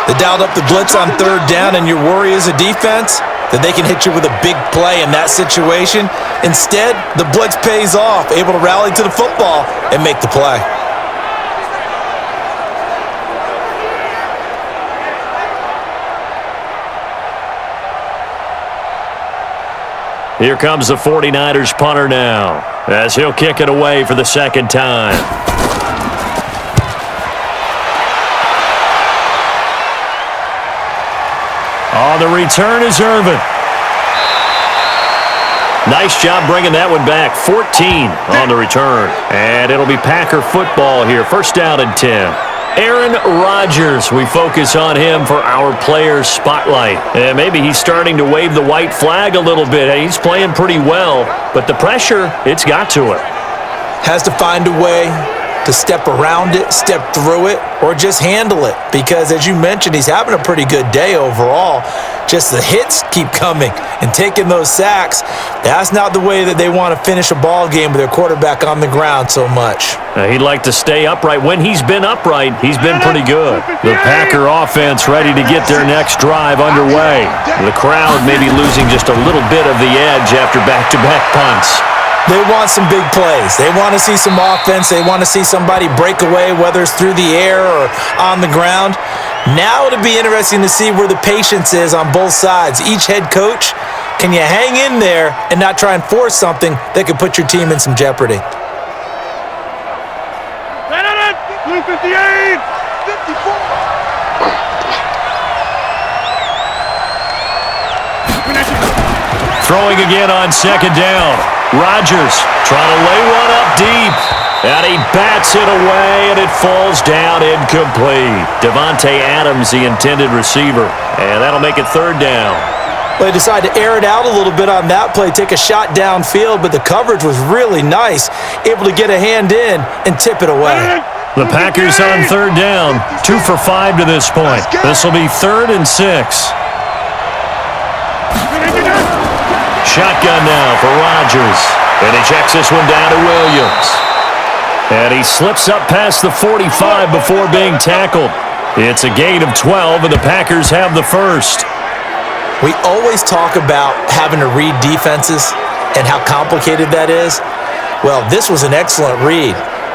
They dialed up the blitz on 3rd down, and your worry as a defense that they can hit you with a big play in that situation. Instead, the blitz pays off, able to rally to the football and make the play. Here comes the 49ers punter now, as he'll kick it away for the 2nd time. On the return is Irvin. Nice job bringing that one back. 14 on the return. And it'll be Packer football here. 1st down and 10. Aaron Rodgers, we focus on him for our players' spotlight. And maybe he's starting to wave the white flag a little bit. He's playing pretty well, but the pressure, it's got to him. Has to find a way to step around it, step through it, or just handle it. Because as you mentioned, he's having a pretty good day overall. Just the hits keep coming and taking those sacks. That's not the way that they want to finish a ball game with their quarterback on the ground so much. He'd like to stay upright. When he's been upright, he's been pretty good. The Packer offense ready to get their next drive underway. The crowd may be losing just a little bit of the edge after back-to-back punts. They want some big plays. They want to see some offense. They want to see somebody break away, whether it's through the air or on the ground. Now it'll be interesting to see where the patience is on both sides. Each head coach, can you hang in there and not try and force something that could put your team in some jeopardy? Blue 58! 54! Throwing again on 2nd down. Rodgers trying to lay one up deep. And he bats it away, and it falls down incomplete. Devontae Adams, the intended receiver. And that'll make it 3rd down. Well, they decided to air it out a little bit on that play, take a shot downfield, but the coverage was really nice, able to get a hand in and tip it away. The Packers on 3rd down, 2 for 5 to this point. This will be 3rd and 6. Shotgun now for Rodgers. And he checks this one down to Williams. And he slips up past the 45 before being tackled. It's a gain of 12, and the Packers have the first. We always talk about having to read defenses and how complicated that is. Well, this was an excellent read.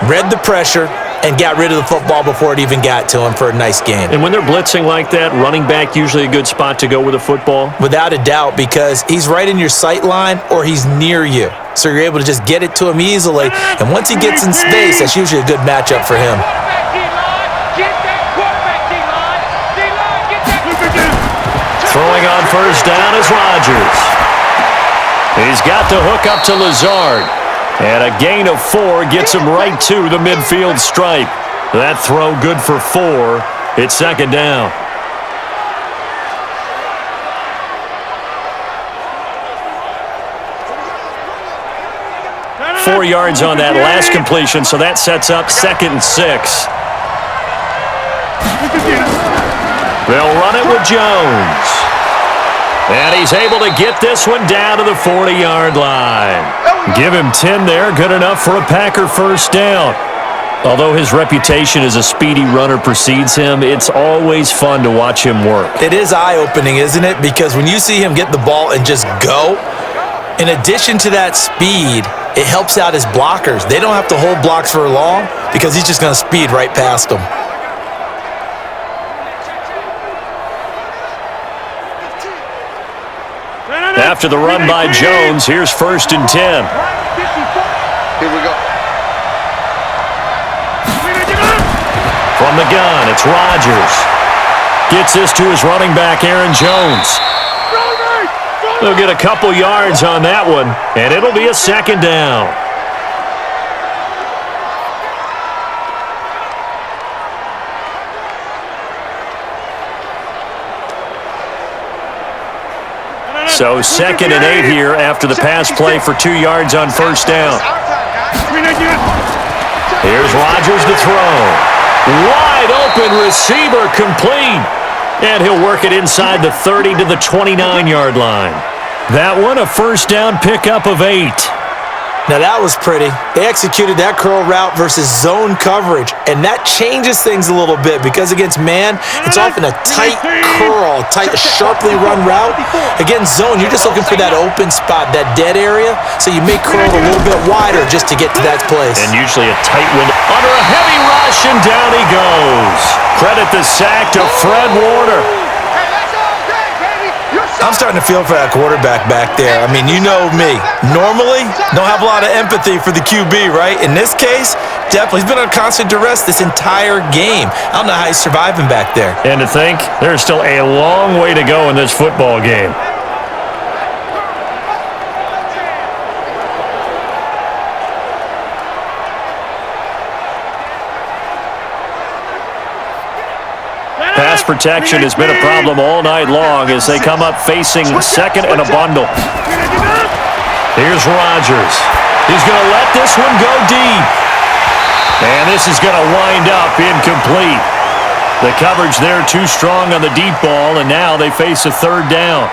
Read the pressure and got rid of the football before it even got to him for a nice gain. And when they're blitzing like that, running back usually a good spot to go with a football? Without a doubt, because he's right in your sight line or he's near you. So you're able to just get it to him easily. And once he gets in space, that's usually a good matchup for him. Throwing on 1st down is Rodgers. He's got the hook up to Lazard. And a gain of 4 gets him right to the midfield stripe. That throw good for 4. It's 2nd down. Four yards on that last completion, so that sets up 2nd and 6. They'll run it with Jones. And he's able to get this one down to the 40-yard line. Give him 10 there, good enough for a Packer 1st down. Although his reputation as a speedy runner precedes him, it's always fun to watch him work. It is eye-opening, isn't it? Because when you see him get the ball and just go, in addition to that speed, it helps out his blockers. They don't have to hold blocks for long because he's just going to speed right past them. After the run by Jones, here's 1st and 10. Here we go. From the gun, it's Rodgers. Gets this to his running back, Aaron Jones. They'll get a couple yards on that one, and it'll be a 2nd down. So 2nd and 8 here after the pass play for 2 yards on first down. Here's Rodgers to throw. Wide open receiver complete. And he'll work it inside the 30 to the 29-yard line. That one a first down pickup of 8. Now that was pretty. They executed that curl route versus zone coverage, and that changes things a little bit because against man, it's often a tight curl, sharply run route. Against zone, you're just looking for that open spot, that dead area, so you may curl a little bit wider just to get to that place. And usually a tight window. Under a heavy rush, and down he goes. Credit the sack to Fred Warner. I'm starting to feel for that quarterback back there. I mean, you know me. Normally, don't have a lot of empathy for the QB, right? In this case, definitely. He's been on constant duress this entire game. I don't know how he's surviving back there. And to think, there's still a long way to go in this football game. Pass protection has been a problem all night long as they come up facing 2nd and a bundle. Here's Rodgers. He's going to let this one go deep. And this is going to wind up incomplete. The coverage there too strong on the deep ball, and now they face a 3rd down.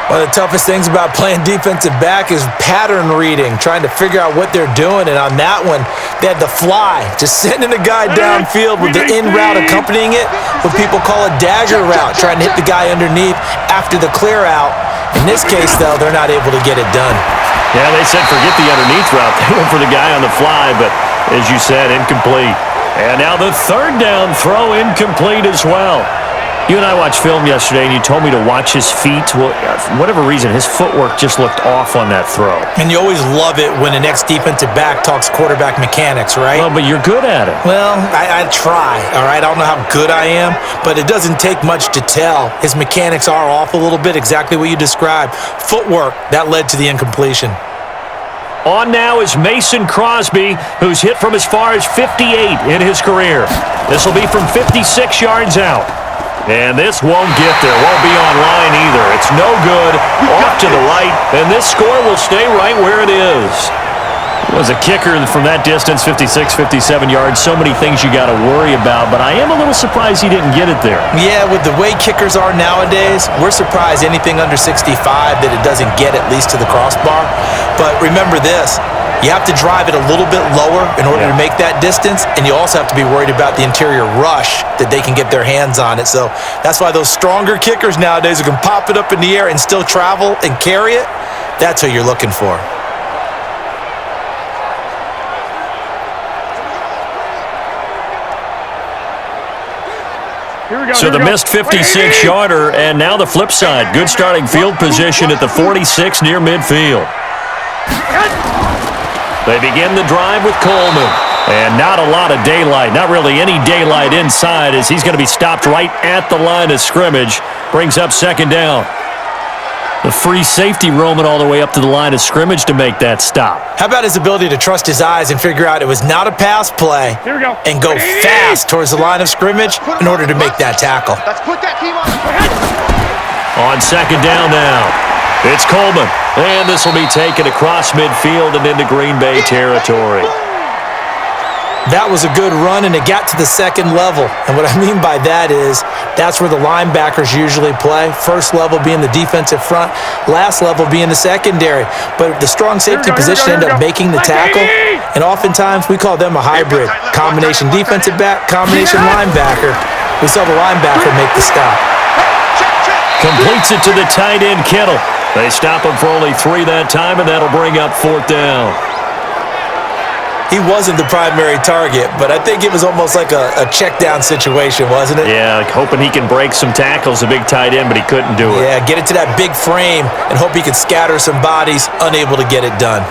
One of the toughest things about playing defensive back is pattern reading, trying to figure out what they're doing. And on that one, they had the fly, just sending a guy downfield with the in route accompanying it, what people call a dagger route, trying to hit the guy underneath after the clear out. In this case, though, they're not able to get it done. Yeah, they said forget the underneath route. They went for the guy on the fly, but as you said, incomplete. And now the 3rd down throw incomplete as well. You and I watched film yesterday, and you told me to watch his feet. Well, for whatever reason, his footwork just looked off on that throw. And you always love it when an ex-defensive back talks quarterback mechanics, right? Well, but you're good at it. Well, I try, all right? I don't know how good I am, but it doesn't take much to tell. His mechanics are off a little bit, exactly what you described. Footwork, that led to the incompletion. On now is Mason Crosby, who's hit from as far as 58 in his career. This will be from 56 yards out. And this won't get there, won't be online either. It's no good, off to the right, and this score will stay right where it is. It was a kicker from that distance, 56, 57 yards. So many things you got to worry about, but I am a little surprised he didn't get it there. Yeah, with the way kickers are nowadays, we're surprised anything under 65 that it doesn't get at least to the crossbar. But remember this. You have to drive it a little bit lower in order to make that distance, and you also have to be worried about the interior rush that they can get their hands on it. So that's why those stronger kickers nowadays who can pop it up in the air and still travel and carry it, that's who you're looking for. So the missed 56-yarder, and now the flip side. Good starting field position at the 46 near midfield. They begin the drive with Coleman. And not a lot of daylight, not really any daylight inside as he's going to be stopped right at the line of scrimmage. Brings up 2nd down. The free safety roaming all the way up to the line of scrimmage to make that stop. How about his ability to trust his eyes and figure out it was not a pass play and go fast towards the line of scrimmage in order to make that tackle. Let's put that team on. On 2nd down now. It's Coleman, and this will be taken across midfield and into Green Bay territory. That was a good run, and it got to the 2nd level. And what I mean by that is that's where the linebackers usually play. First level being the defensive front, last level being the secondary. But the strong safety position ended up making the tackle, and oftentimes we call them a hybrid. Combination defensive back, combination linebacker. We saw the linebacker make the stop. Completes it to the tight end, Kittle. They stop him for only 3 that time, and that'll bring up 4th down. He wasn't the primary target, but I think it was almost like a check down situation, wasn't it? Yeah, like hoping he can break some tackles, a big tight end, but he couldn't do it. Yeah, get it to that big frame and hope he could scatter some bodies, unable to get it done.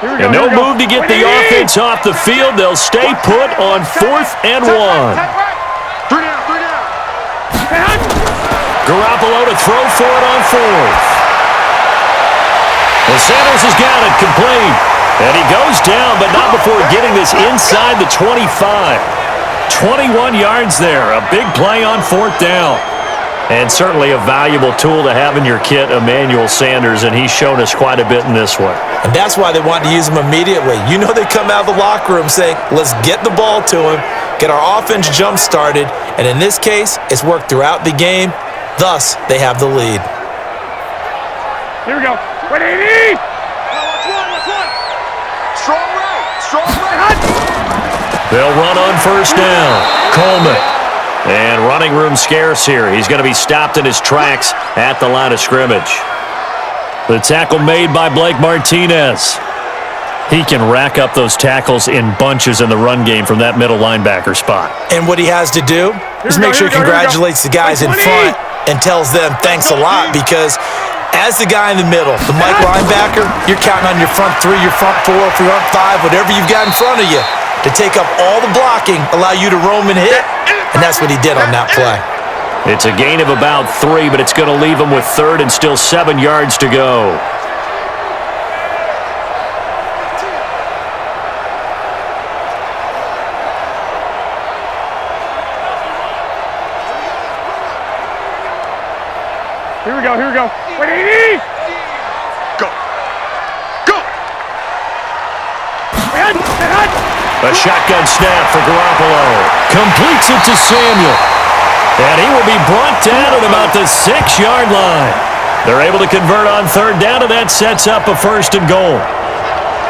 And no move to get the offense off the field. They'll stay put on 4th and 1. Garoppolo to throw for it on 4th. And Sanders has got it complete. And he goes down, but not before getting this inside the 25. 21 yards there. A big play on 4th down. And certainly a valuable tool to have in your kit, Emmanuel Sanders, and he's shown us quite a bit in this one. And that's why they wanted to use him immediately. You know they come out of the locker room saying, let's get the ball to him, get our offense jump-started, and in this case, it's worked throughout the game. Thus, they have the lead. Here we go. 180! Strong right. Strong right. They'll run on 1st down. Coleman. And running room scarce here. He's going to be stopped in his tracks at the line of scrimmage. The tackle made by Blake Martinez. He can rack up those tackles in bunches in the run game from that middle linebacker spot. And what he has to do is make sure he congratulates the guys in front and tells them thanks a lot, because as the guy in the middle, the Mike linebacker, you're counting on your front 3, your front 4, front 5, whatever you've got in front of you to take up all the blocking, allow you to roam and hit, and that's what he did on that play. It's a gain of about 3, but it's going to leave him with 3rd and still 7 yards to go. Here we go. Here we go. 180! Go. Go! A shotgun snap for Garoppolo. Completes it to Samuel. And he will be brought down at about the 6-yard line. They're able to convert on 3rd down, and that sets up a 1st and goal.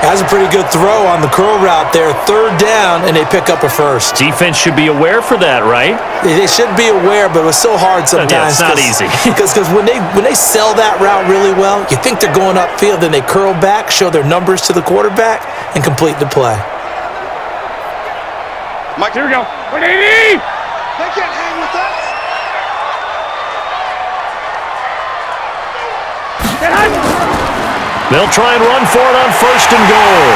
Has a pretty good throw on the curl route there. 3rd down, and they pick up a 1st. Defense should be aware for that, right? They should be aware, but it was so hard sometimes. Yeah, it's not easy. Because when they sell that route really well, you think they're going upfield, then they curl back, show their numbers to the quarterback, and complete the play. Mike, here we go. 180! They can't hang with us. They'll try and run for it on 1st and goal.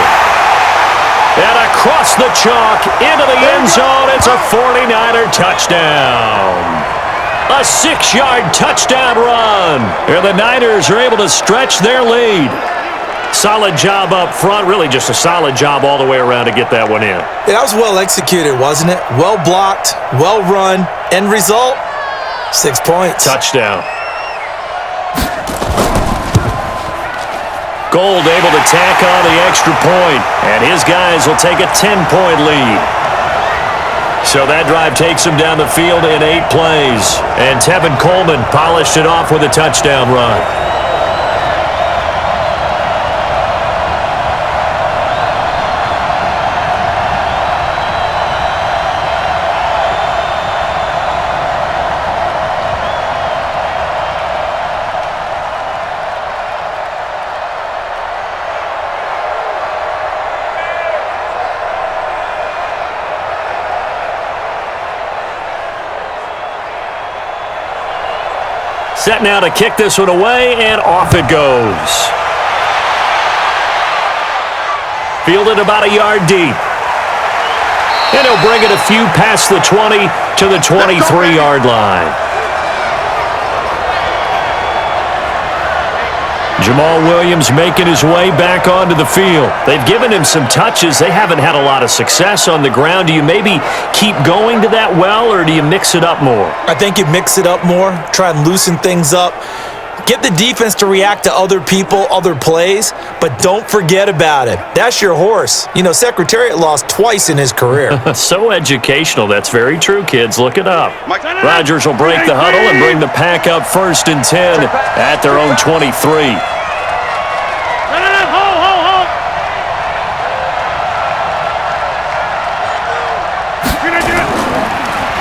And across the chalk into the end zone, it's a 49er touchdown. A 6-yard touchdown run. And the Niners are able to stretch their lead. Solid job up front, really just a solid job all the way around to get that one in. Yeah, that was well executed, wasn't it? Well blocked, well run. End result, 6 points. Touchdown. Gold able to tack on the extra point, and his guys will take a 10-point lead. So that drive takes him down the field in 8 plays, and Tevin Coleman polished it off with a touchdown run. Set now to kick this one away, and off it goes. Fielded about a yard deep. And he'll bring it a few past the 20 to the 23-yard line. Jamal Williams making his way back onto the field. They've given him some touches. They haven't had a lot of success on the ground. Do you maybe keep going to that well, or do you mix it up more? I think you mix it up more, try and loosen things up. Get the defense to react to other people, other plays, but don't forget about it. That's your horse. You know, Secretariat lost twice in his career. So educational. That's very true, kids. Look it up. Rodgers will break the huddle and bring the pack up 1st and 10 at their own 23.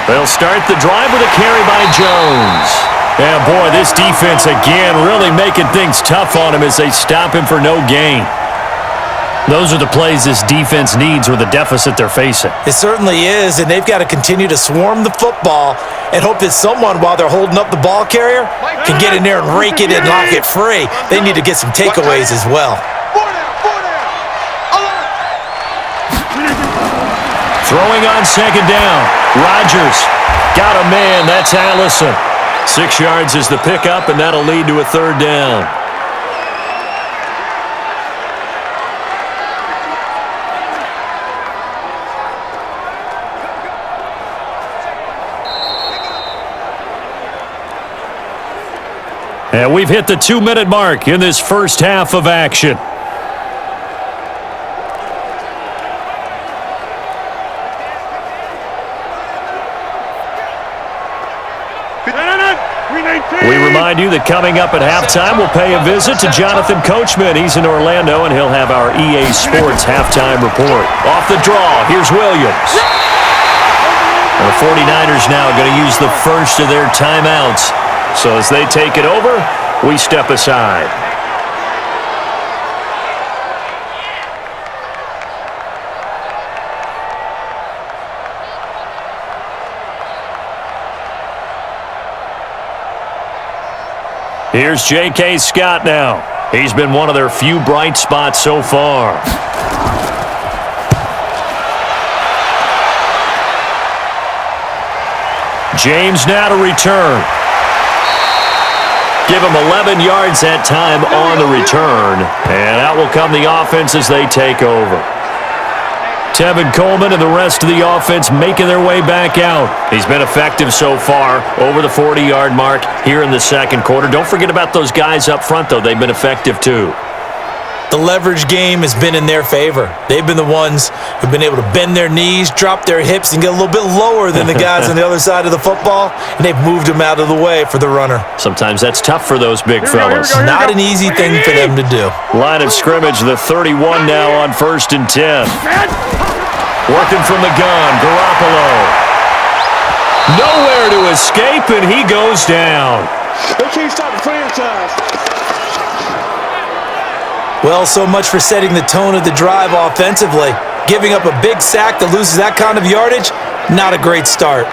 They'll start the drive with a carry by Jones. And boy, this defense again really making things tough on him as they stop him for no gain. Those are the plays this defense needs with the deficit they're facing. It certainly is, and they've got to continue to swarm the football and hope that someone, while they're holding up the ball carrier, can get in there and rake it and knock it free. They need to get some takeaways as well. Throwing on 2nd down. Rodgers got a man. That's Allison. 6 yards is the pickup, and that'll lead to a 3rd down. And we've hit the 2-minute mark in this first half of action. We remind you that coming up at halftime, we'll pay a visit to Jonathan Coachman. He's in Orlando, and he'll have our EA Sports halftime report. Off the draw, here's Williams. And the 49ers now going to use the first of their timeouts. So as they take it over, we step aside. Here's J.K. Scott now. He's been one of their few bright spots so far. James now to return. Give him 11 yards that time on the return. And out will come the offense as they take over. Tevin Coleman and the rest of the offense making their way back out. He's been effective so far, over the 40-yard mark here in the second quarter. Don't forget about those guys up front, though. They've been effective, too. The leverage game has been in their favor. They've been the ones who've been able to bend their knees, drop their hips, and get a little bit lower than the guys on the other side of the football, and they've moved them out of the way for the runner. Sometimes that's tough for those big fellas. Not an easy thing for them to do. Line of scrimmage, the 31 now on 1st and 10. Working from the gun, Garoppolo. Nowhere to escape, and he goes down. They can't stop the franchise. Well, so much for setting the tone of the drive offensively. Giving up a big sack that loses that kind of yardage, not a great start.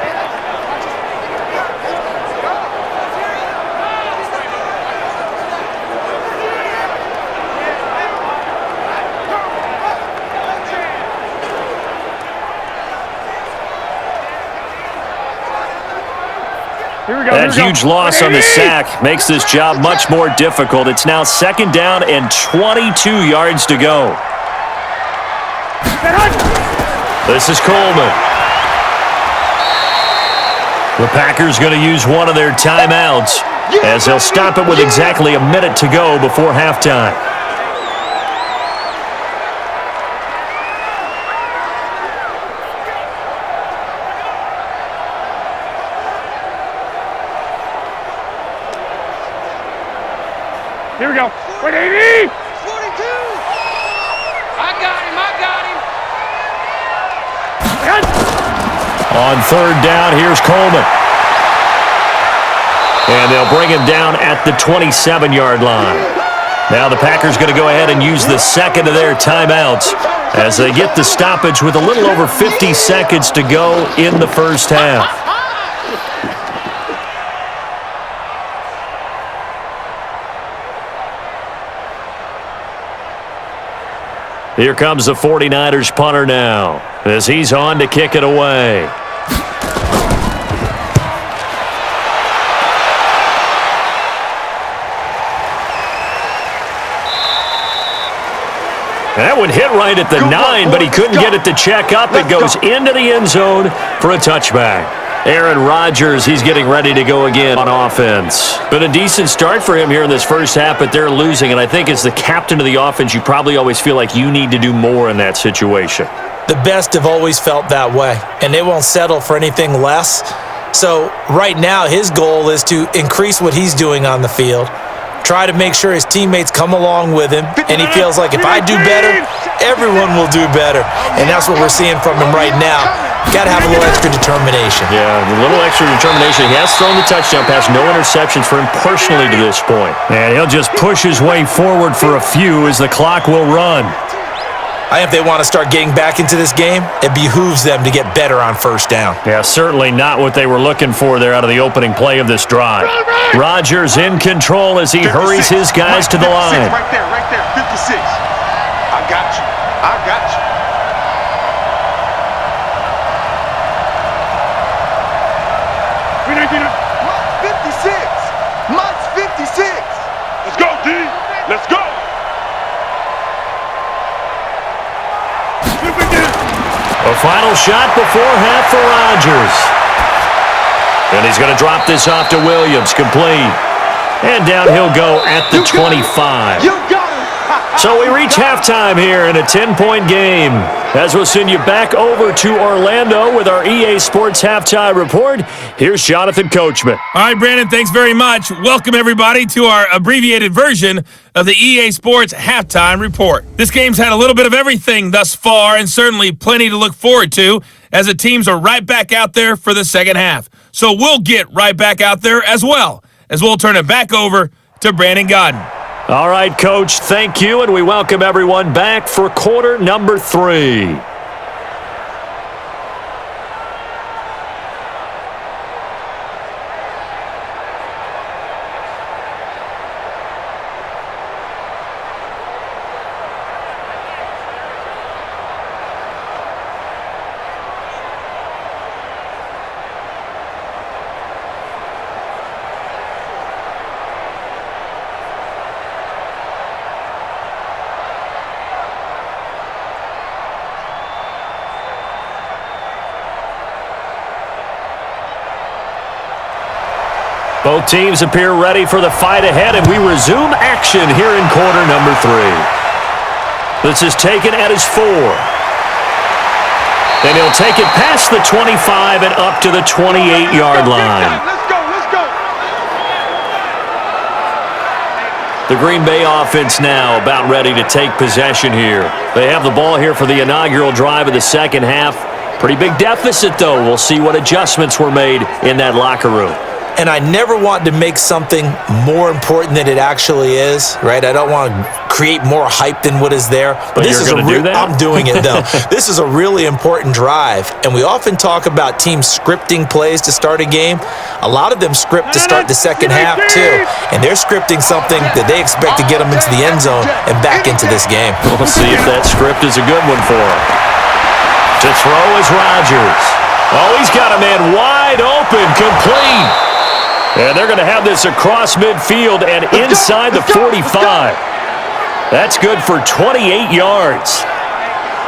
That huge loss on the sack makes this job much more difficult. It's now 2nd down and 22 yards to go. This is Coleman. The Packers going to use one of their timeouts as they'll stop it with exactly a minute to go before halftime. Here we go. 180! 42! I got him! On 3rd down, here's Coleman. And they'll bring him down at the 27-yard line. Now the Packers going to go ahead and use the second of their timeouts as they get the stoppage with a little over 50 seconds to go in the first half. Here comes the 49ers punter now as he's on to kick it away. That one hit right at the 9, but he couldn't get it to check up. It goes into the end zone for a touchback. Aaron Rodgers, he's getting ready to go again on offense. Been a decent start for him here in this first half, but they're losing. And I think as the captain of the offense, you probably always feel like you need to do more in that situation. The best have always felt that way, and they won't settle for anything less. So right now, his goal is to increase what he's doing on the field, try to make sure his teammates come along with him, and he feels like if I do better, everyone will do better. And that's what we're seeing from him right now. Got to have a little extra determination. Yeah, a little extra determination. He has thrown the touchdown pass. No interceptions for him personally to this point. And he'll just push his way forward for a few as the clock will run. I think if they want to start getting back into this game, it behooves them to get better on 1st down. Yeah, certainly not what they were looking for there out of the opening play of this drive. Rodgers in control as he hurries his guys to the line. Right there, 56. I got you. I got you. Mike's 56. Let's go, D. Let's go. A final shot before half for Rodgers. And he's going to drop this off to Williams, complete. And down he'll go at the 25. You got him. So we reach halftime here in a 10-point game. As we'll send you back over to Orlando with our EA Sports Halftime Report, here's Jonathan Coachman. All right, Brandon, thanks very much. Welcome, everybody, to our abbreviated version of the EA Sports Halftime Report. This game's had a little bit of everything thus far, and certainly plenty to look forward to, as the teams are right back out there for the second half. So we'll get right back out there as well, as we'll turn it back over to Brandon Godden. All right, Coach, thank you, and we welcome everyone back for quarter number 3. Both teams appear ready for the fight ahead, and we resume action here in quarter number 3. This is taken at his 4. And he'll take it past the 25 and up to the 28-yard line. Let's go, let's go. The Green Bay offense now about ready to take possession here. They have the ball here for the inaugural drive of the second half. Pretty big deficit, though. We'll see what adjustments were made in that locker room. And I never want to make something more important than it actually is, right? I don't want to create more hype than what is there. But this you're going to do that? I'm doing it, though. This is a really important drive. And we often talk about teams scripting plays to start a game. A lot of them script to start the second half, too. And they're scripting something that they expect to get them into the end zone and back into this game. We'll see if that script is a good one for him. To throw is Rodgers. Oh, he's got a man wide open, complete. And they're going to have this across midfield and inside the 45. That's good for 28 yards.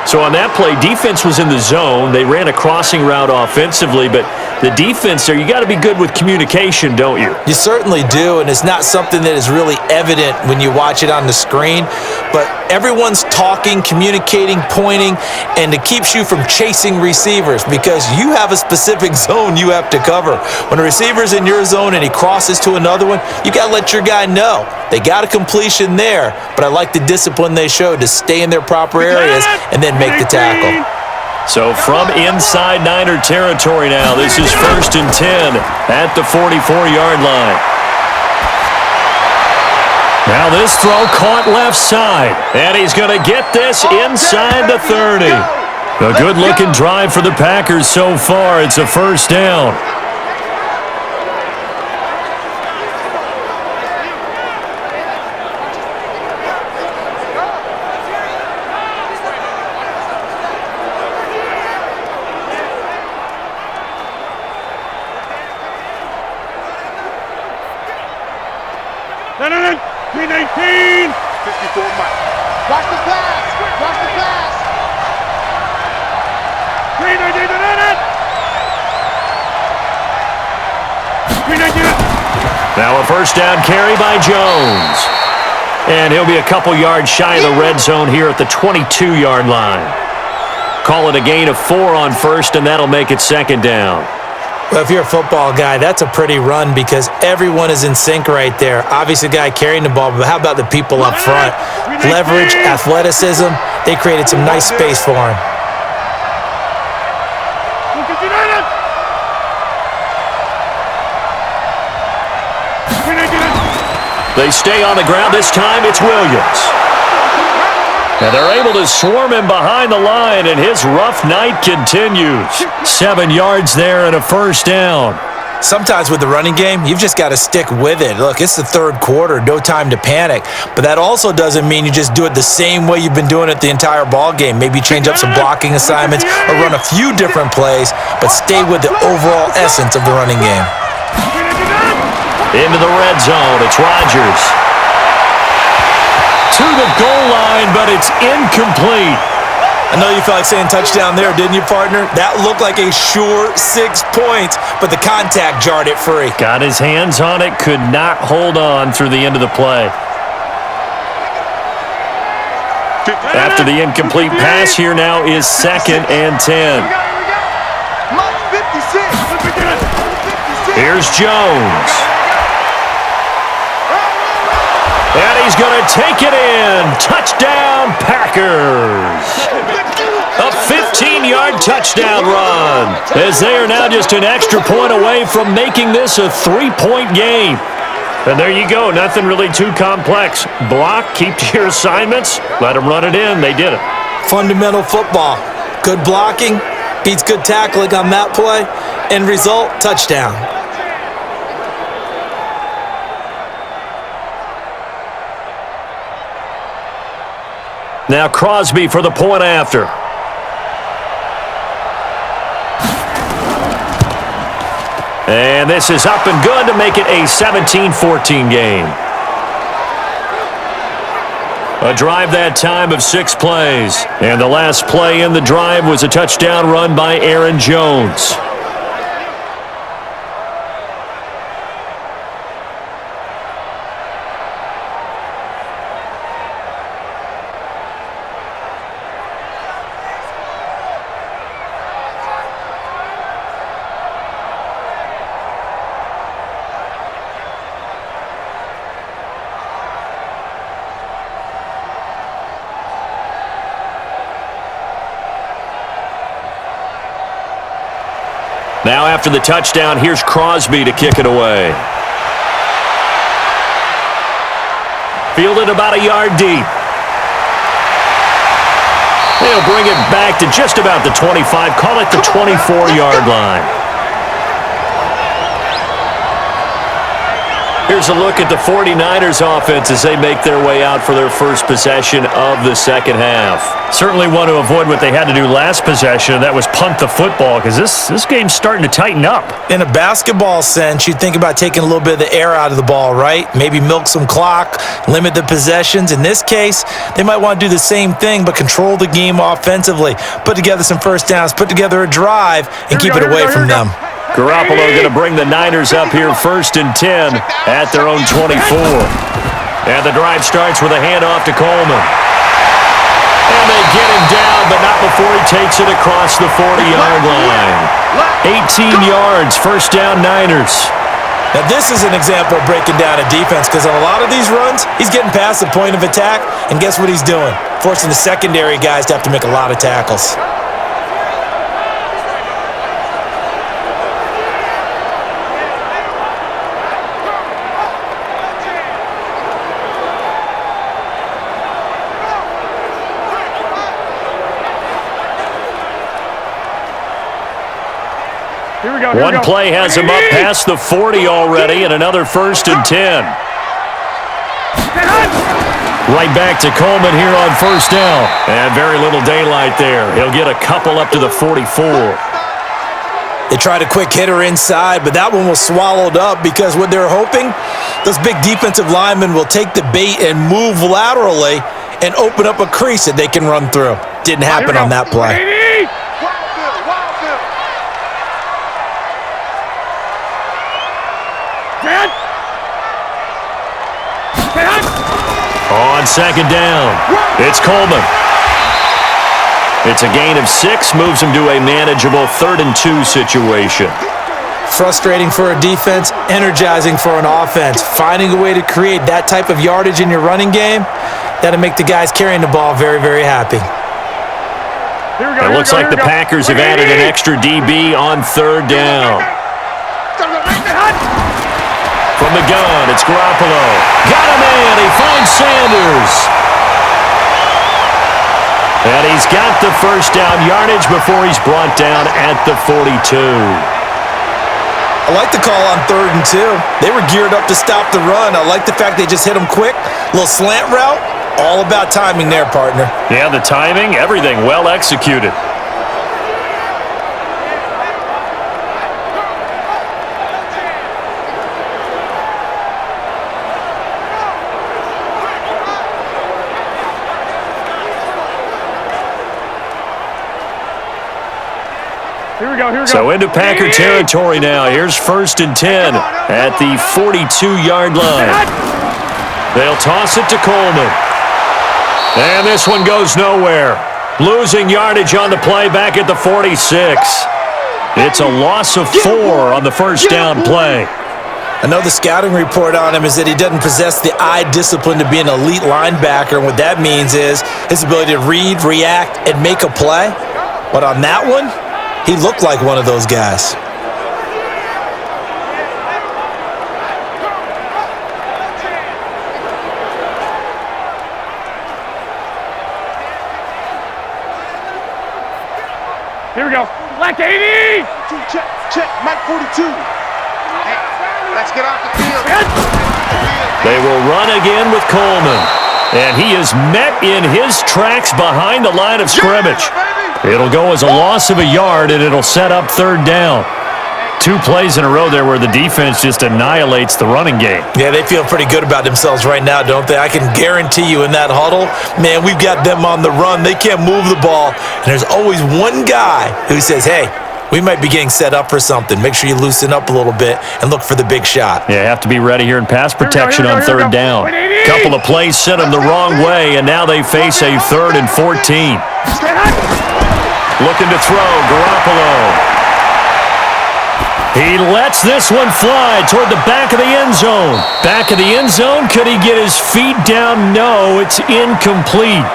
So on that play, defense was in the zone. They ran a crossing route offensively, but the defense there, you got to be good with communication, don't you? You certainly do, and it's not something that is really evident when you watch it on the screen, but everyone's talking, communicating, pointing, and it keeps you from chasing receivers because you have a specific zone you have to cover. When a receiver's in your zone and he crosses to another one, you got to let your guy know. They got a completion there, but I like the discipline they showed to stay in their proper areas and then make the tackle. So from inside Niner territory now, this is 1st and 10 at the 44-yard line. Now this throw caught left side, and he's going to get this inside the 30. A good-looking drive for the Packers so far. It's a first down. No, 319. 54 Mike. Watch the pass. Watch the pass. 319 to it. 319. Now a first down carry by Jones. And he'll be a couple yards shy of the red zone here at the 22-yard line. Call it a gain of 4 on first, and that'll make it second down. Well, if you're a football guy, that's a pretty run because everyone is in sync right there. Obviously, the guy carrying the ball, but how about the people up front? Leverage, athleticism, they created some nice space for him. They stay on the ground. This time it's Williams. And they're able to swarm him behind the line, and his rough night continues. 7 yards there and a first down. Sometimes with the running game, you've just got to stick with it. Look, it's the third quarter, no time to panic. But that also doesn't mean you just do it the same way you've been doing it the entire ball game. Maybe change up some blocking assignments or run a few different plays, but stay with the overall essence of the running game. Into the red zone, it's Rodgers. To the goal line, but it's incomplete. I know you felt like saying touchdown there, didn't you, partner? That looked like a sure 6 points, but the contact jarred it free. Got his hands on it, could not hold on through the end of the play. After the incomplete pass, here now is 2nd and 10. Here's Jones. And he's going to take it in. Touchdown, Packers. A 15-yard touchdown run, as they are now just an extra point away from making this a 3-point game. And there you go. Nothing really too complex. Block, keep to your assignments, let them run it in. They did it. Fundamental football. Good blocking beats good tackling on that play. End result, touchdown. Now Crosby for the point after. And this is up and good to make it a 17-14 game. A drive that time of 6 plays. And the last play in the drive was a touchdown run by Aaron Jones. Now after the touchdown, here's Crosby to kick it away. Fielded about a yard deep. They'll bring it back to just about the 25, call it the 24-yard line. Here's a look at the 49ers offense as they make their way out for their first possession of the second half. Certainly want to avoid what they had to do last possession, and that was punt the football, because this game's starting to tighten up. In a basketball sense, you think about taking a little bit of the air out of the ball, right? Maybe milk some clock, limit the possessions. In this case, they might want to do the same thing, but control the game offensively. Put together some first downs, put together a drive, and keep it away from them. Garoppolo going to bring the Niners up here 1st and 10 at their own 24. And the drive starts with a handoff to Coleman. And they get him down, but not before he takes it across the 40-yard line. 18 yards, first down Niners. Now this is an example of breaking down a defense, because on a lot of these runs, he's getting past the point of attack, and guess what he's doing? Forcing the secondary guys to have to make a lot of tackles. One play has him up past the 40 already, and another 1st and 10. Right back to Coleman here on 1st down. And very little daylight there. He'll get a couple up to the 44. They tried a quick hitter inside, but that one was swallowed up, because what they're hoping, those big defensive linemen will take the bait and move laterally and open up a crease that they can run through. Didn't happen on that play. On 2nd down, it's Coleman. It's a gain of 6, moves him to a manageable 3rd and 2 situation. Frustrating for a defense, energizing for an offense. Finding a way to create that type of yardage in your running game, that'll make the guys carrying the ball very, very happy. It looks like the Packers have added an extra DB on 3rd down. From the gun, it's Garoppolo. Got him in. He finds Sanders. And he's got the first down yardage before he's brought down at the 42. I like the call on 3rd and 2. They were geared up to stop the run. I like the fact they just hit him quick. Little slant route. All about timing there, partner. Yeah, the timing, everything well executed. we go. So into Packer territory now. Here's 1st and 10 at the 42-yard line. They'll toss it to Coleman. And this one goes nowhere. Losing yardage on the play back at the 46. It's a loss of 4 on the first down play. I know the scouting report on him is that he doesn't possess the eye discipline to be an elite linebacker. And what that means is his ability to read, react, and make a play. But on that one, he looked like one of those guys. Here we go. Black 80. Check. Mike 42. Hey, let's get off the field. They will run again with Coleman. And he is met in his tracks behind the line of scrimmage. It'll go as a loss of a yard, and it'll set up 3rd down. 2 plays in a row there where the defense just annihilates the running game. Yeah, they feel pretty good about themselves right now, don't they? I can guarantee you in that huddle, man, we've got them on the run. They can't move the ball. And there's always one guy who says, hey, we might be getting set up for something. Make sure you loosen up a little bit and look for the big shot. Yeah, have to be ready here in pass protection on 3rd down. Couple of plays sent them the wrong way, and now they face a 3rd and 14. Looking to throw, Garoppolo. He lets this one fly toward the back of the end zone. Back of the end zone, could he get his feet down? No, it's incomplete.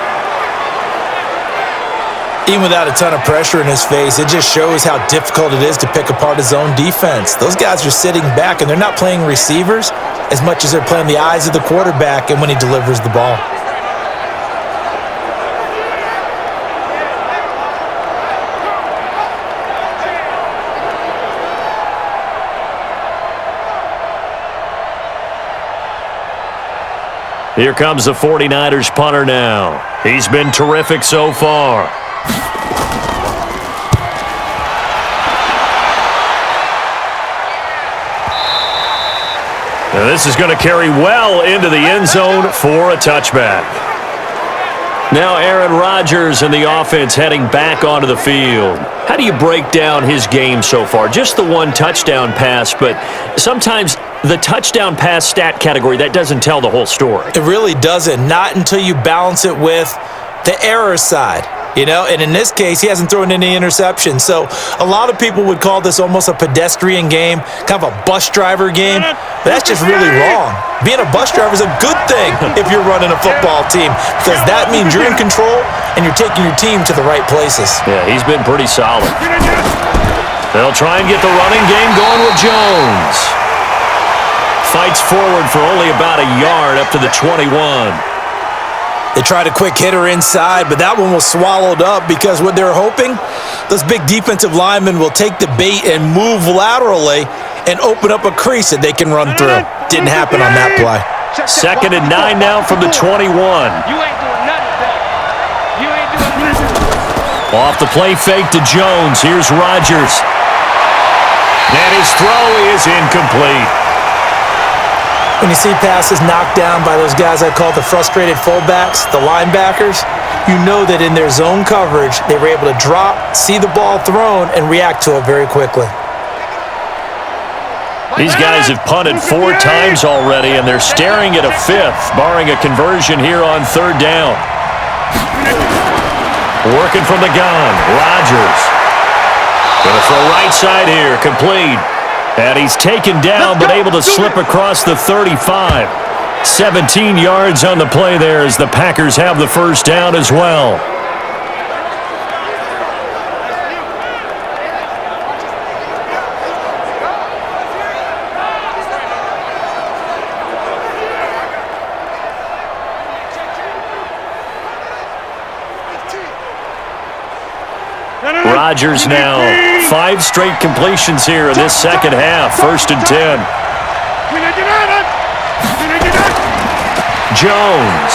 Even without a ton of pressure in his face, it just shows how difficult it is to pick apart his own defense. Those guys are sitting back, and they're not playing receivers as much as they're playing the eyes of the quarterback and when he delivers the ball. Here comes the 49ers punter now. He's been terrific so far. Now this is going to carry well into the end zone for a touchback. Now Aaron Rodgers and the offense heading back onto the field. How do you break down his game so far? Just the one touchdown pass, but sometimes the touchdown pass stat category, that doesn't tell the whole story. It really doesn't. Not until you balance it with the error side. You know, and in this case, he hasn't thrown any interceptions. So a lot of people would call this almost a pedestrian game, kind of a bus driver game. But that's just really wrong. Being a bus driver is a good thing if you're running a football team, because that means you're in control and you're taking your team to the right places. Yeah, he's been pretty solid. They'll try and get the running game going with Jones. Fights forward for only about a yard up to the 21. They tried a quick hitter inside, but that one was swallowed up because what they're hoping, those big defensive linemen will take the bait and move laterally and open up a crease that they can run through. Didn't happen on that play. 2nd and 9 now from the 21. You ain't doing nothing, Dad. You ain't doing nothing. Off the play fake to Jones. Here's Rodgers. And his throw is incomplete. When you see passes knocked down by those guys I call the frustrated fullbacks, the linebackers, you know that in their zone coverage, they were able to drop, see the ball thrown, and react to it very quickly. These guys have punted 4 times already, and they're staring at a 5th, barring a conversion here on 3rd down. Working from the gun, Rodgers. Gonna throw right side here, complete. And he's taken down, but able to slip across the 35. 17 yards on the play there as the Packers have the first down as well. Rodgers now 5 straight completions here in this second half. 1st and 10. Jones.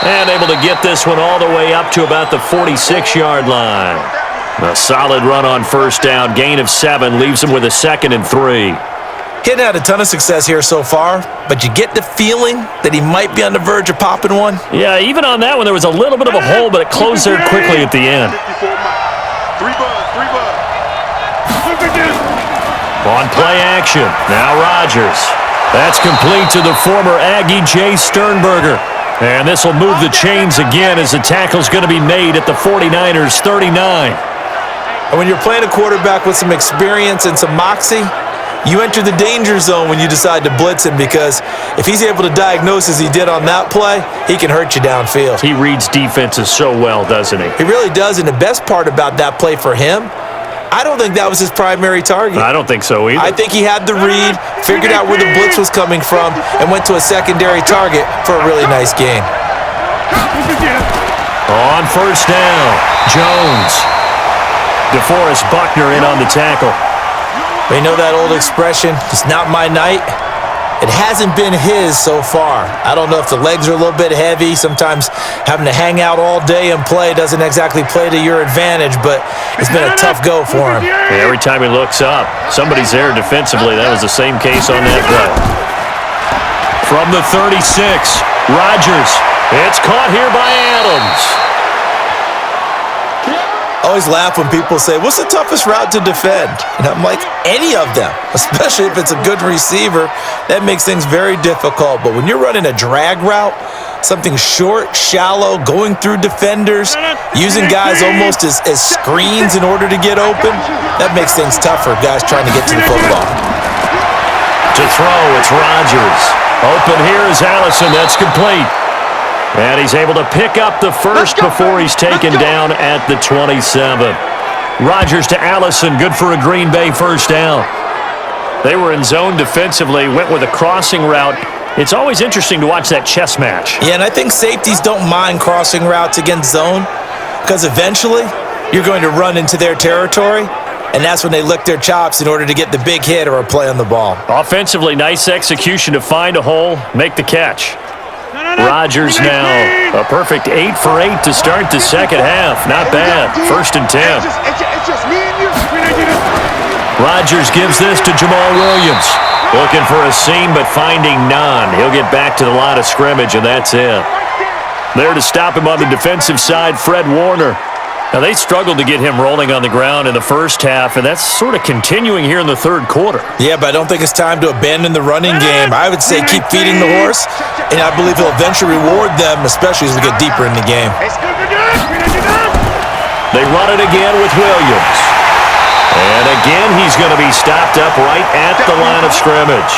And able to get this one all the way up to about the 46-yard line. A solid run on 1st down. Gain of 7 leaves him with a 2nd and 3. He hadn't had a ton of success here so far, but you get the feeling that he might be on the verge of popping one. Yeah, even on that one, there was a little bit of a hole, but it closed there quickly at the end. Three bud. On play action, now Rodgers. That's complete to the former Aggie Jay Sternberger. And this will move the chains again as the tackle's going to be made at the 49ers' 39. And when you're playing a quarterback with some experience and some moxie, you enter the danger zone when you decide to blitz him, because if he's able to diagnose as he did on that play, he can hurt you downfield. He reads defenses so well, doesn't he? He really does, and the best part about that play for him, I don't think that was his primary target. I don't think so either. I think he had the read, figured out where the blitz was coming from, and went to a secondary target for a really nice gain. On first down, Jones. DeForest Buckner in on the tackle. We know that old expression, it's not my night. It hasn't been his so far. I don't know if the legs are a little bit heavy. Sometimes having to hang out all day and play doesn't exactly play to your advantage, but it's been a tough go for him. Yeah, every time he looks up, somebody's there defensively. That was the same case on that play. From the 36, Rodgers. It's caught here by Adams. I always laugh when people say, what's the toughest route to defend? And I'm like, any of them, especially if it's a good receiver. That makes things very difficult. But when you're running a drag route, something short, shallow, going through defenders, using guys almost as screens in order to get open, that makes things tough for guys trying to get to the football. To throw, it's Rodgers. Open here is Allison. That's complete. And he's able to pick up the first before he's taken down at the 27. Rodgers to Allison, good for a Green Bay first down. They were in zone defensively, went with a crossing route. It's always interesting to watch that chess match. Yeah, and I think safeties don't mind crossing routes against zone, because eventually you're going to run into their territory, and that's when they lick their chops in order to get the big hit or a play on the ball. Offensively, nice execution to find a hole, make the catch. Rodgers now, a perfect 8 for 8 to start the second half. Not bad. 1st and 10. Rodgers gives this to Jamal Williams. Looking for a seam, but finding none. He'll get back to the line of scrimmage, and that's it. There to stop him on the defensive side, Fred Warner. Now, they struggled to get him rolling on the ground in the first half, and that's sort of continuing here in the third quarter. Yeah, but I don't think it's time to abandon the running game. I would say keep feeding the horse, and I believe he'll eventually reward them, especially as we get deeper in the game. They run it again with Williams. And again, he's going to be stopped up right at the line of scrimmage.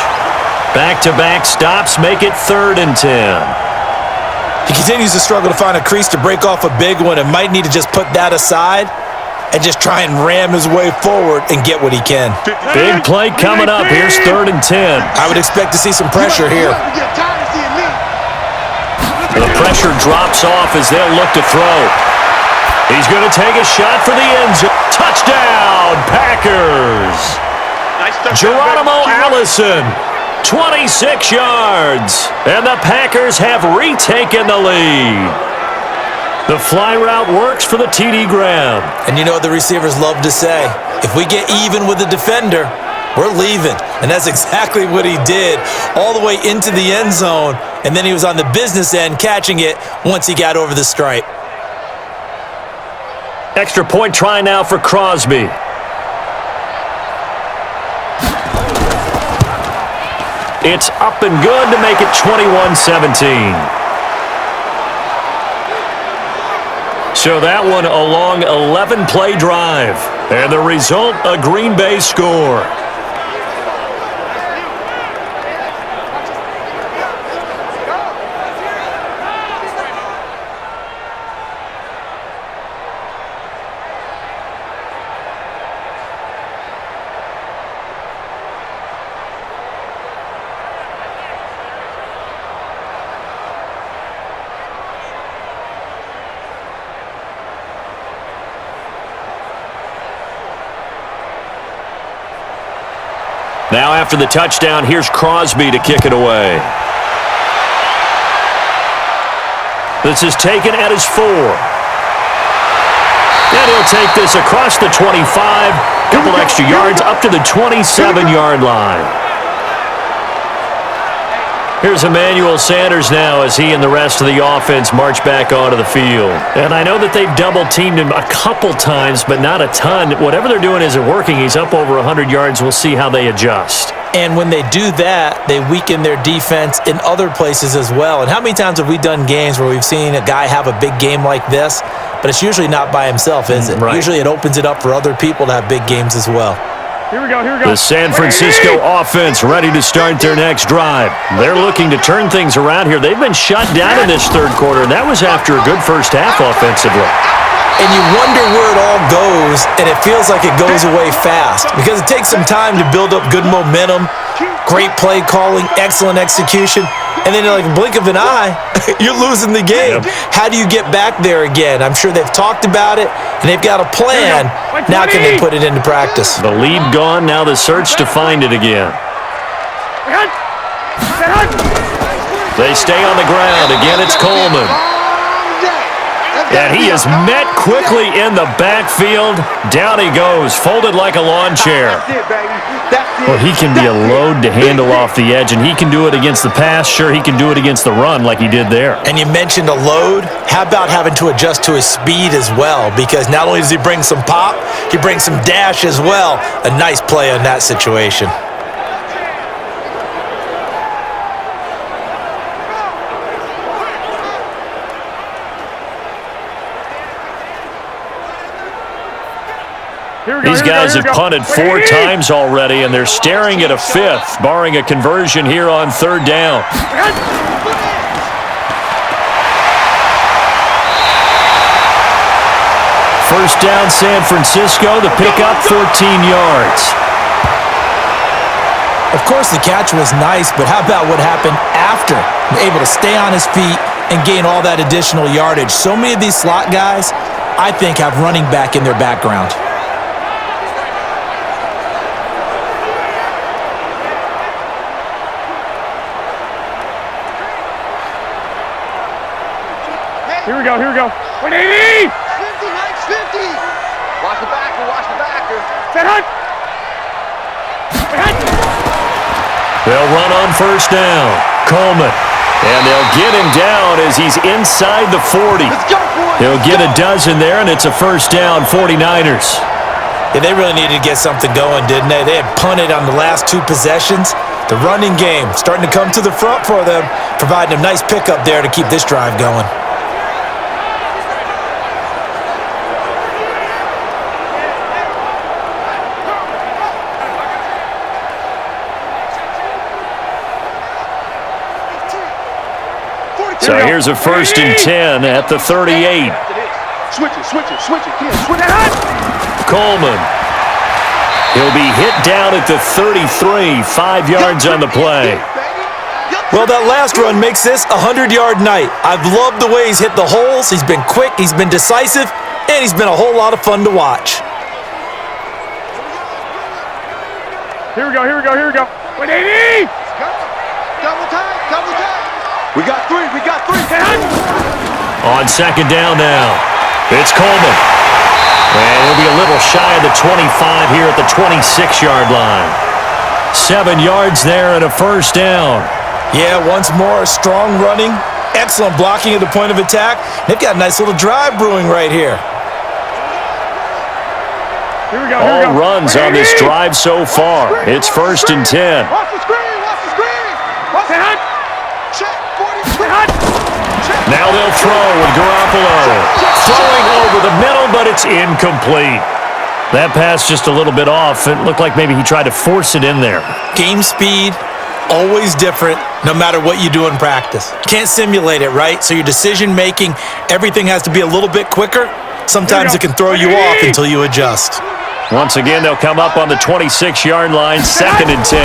Back-to-back stops make it 3rd and 10. He continues to struggle to find a crease to break off a big one, and might need to just put that aside and just try and ram his way forward and get what he can. Big play coming up. Here's 3rd and 10. I would expect to see some pressure here. The pressure drops off as they'll look to throw. He's going to take a shot for the end zone. Touchdown, Packers! Geronimo Allison. 26 yards, and the Packers have retaken the lead. The fly route works for the TD grab. And you know what the receivers love to say? If we get even with the defender, we're leaving. And that's exactly what he did, all the way into the end zone, and then he was on the business end catching it once he got over the stripe. Extra point try now for Crosby. It's up and good to make it 21-17. So that one a long 11-play drive. And the result, a Green Bay score. Now after the touchdown, here's Crosby to kick it away. This is taken at his 4. And he'll take this across the 25. Couple extra yards up to the 27-yard line. Here's Emmanuel Sanders now as he and the rest of the offense march back onto the field. And I know that they've double-teamed him a couple times, but not a ton. Whatever they're doing isn't working. He's up over 100 yards. We'll see how they adjust. And when they do that, they weaken their defense in other places as well. And how many times have we done games where we've seen a guy have a big game like this, but it's usually not by himself, is it? Right. Usually it opens it up for other people to have big games as well. Here we go, here we go. The San Francisco offense ready to start their next drive. They're looking to turn things around here. They've been shut down in this third quarter, and that was after a good first half offensively. And you wonder where it all goes, and it feels like it goes away fast because it takes some time to build up good momentum, great play calling, excellent execution, and then in like a blink of an eye, you're losing the game. Yep. How do you get back there again? I'm sure they've talked about it, and they've got a plan. Now can they put it into practice? The lead gone, now the search to find it again. They stay on the ground. Again, it's Coleman. And he is met quickly in the backfield. Down he goes, folded like a lawn chair. Well, he can be a load to handle off the edge, and he can do it against the pass. Sure, he can do it against the run like he did there. And you mentioned a load. How about having to adjust to his speed as well? Because not only does he bring some pop, he brings some dash as well. A nice play on that situation. These guys have punted 4 times already, and they're staring at a 5th, barring a conversion here on third down. First down, San Francisco. The pickup, 14 yards. Of course, the catch was nice, but how about what happened after? Able to stay on his feet and gain all that additional yardage. So many of these slot guys, I think, have running back in their background. Here we go, here we go. 180! 50, Mike's 50! Watch the backer, watch the backer. Set hunt! They'll run on first down. Coleman. And they'll get him down as he's inside the 40. Let's go, boys! He'll get a dozen there, and it's a first down, 49ers. Yeah, they really needed to get something going, didn't they? They had punted on the last 2 possessions. The running game starting to come to the front for them, providing a nice pickup there to keep this drive going. So here's a first and 10 at the 38. Switch it, switch it, switch it. Switch it. Coleman. He'll be hit down at the 33, 5 yards on the play. Well, that last run makes this a 100-yard night. I've loved the way he's hit the holes. He's been quick, he's been decisive, and he's been a whole lot of fun to watch. Here we go, here we go, here we go. 180! Double time, double time. We got 3, we got 3. On second down now, it's Coleman. And he'll be a little shy of the 25 here at the 26-yard line. 7 yards there and a first down. Yeah, once more, strong running, excellent blocking at the point of attack. They've got a nice little drive brewing right here. Here we go, All here we go. runs on this drive so far. It's first and 10. Watch the screen, watch the screen. Watch the hunt. Check, 40, hunt. Now they'll throw with Garoppolo. Throwing over the middle, but it's incomplete. That pass just a little bit off. It looked like maybe he tried to force it in there. Game speed, always different, no matter what you do in practice. Can't simulate it, right? So your decision-making, everything has to be a little bit quicker. Sometimes it can throw you off until you adjust. Once again, they'll come up on the 26-yard line, second and 10.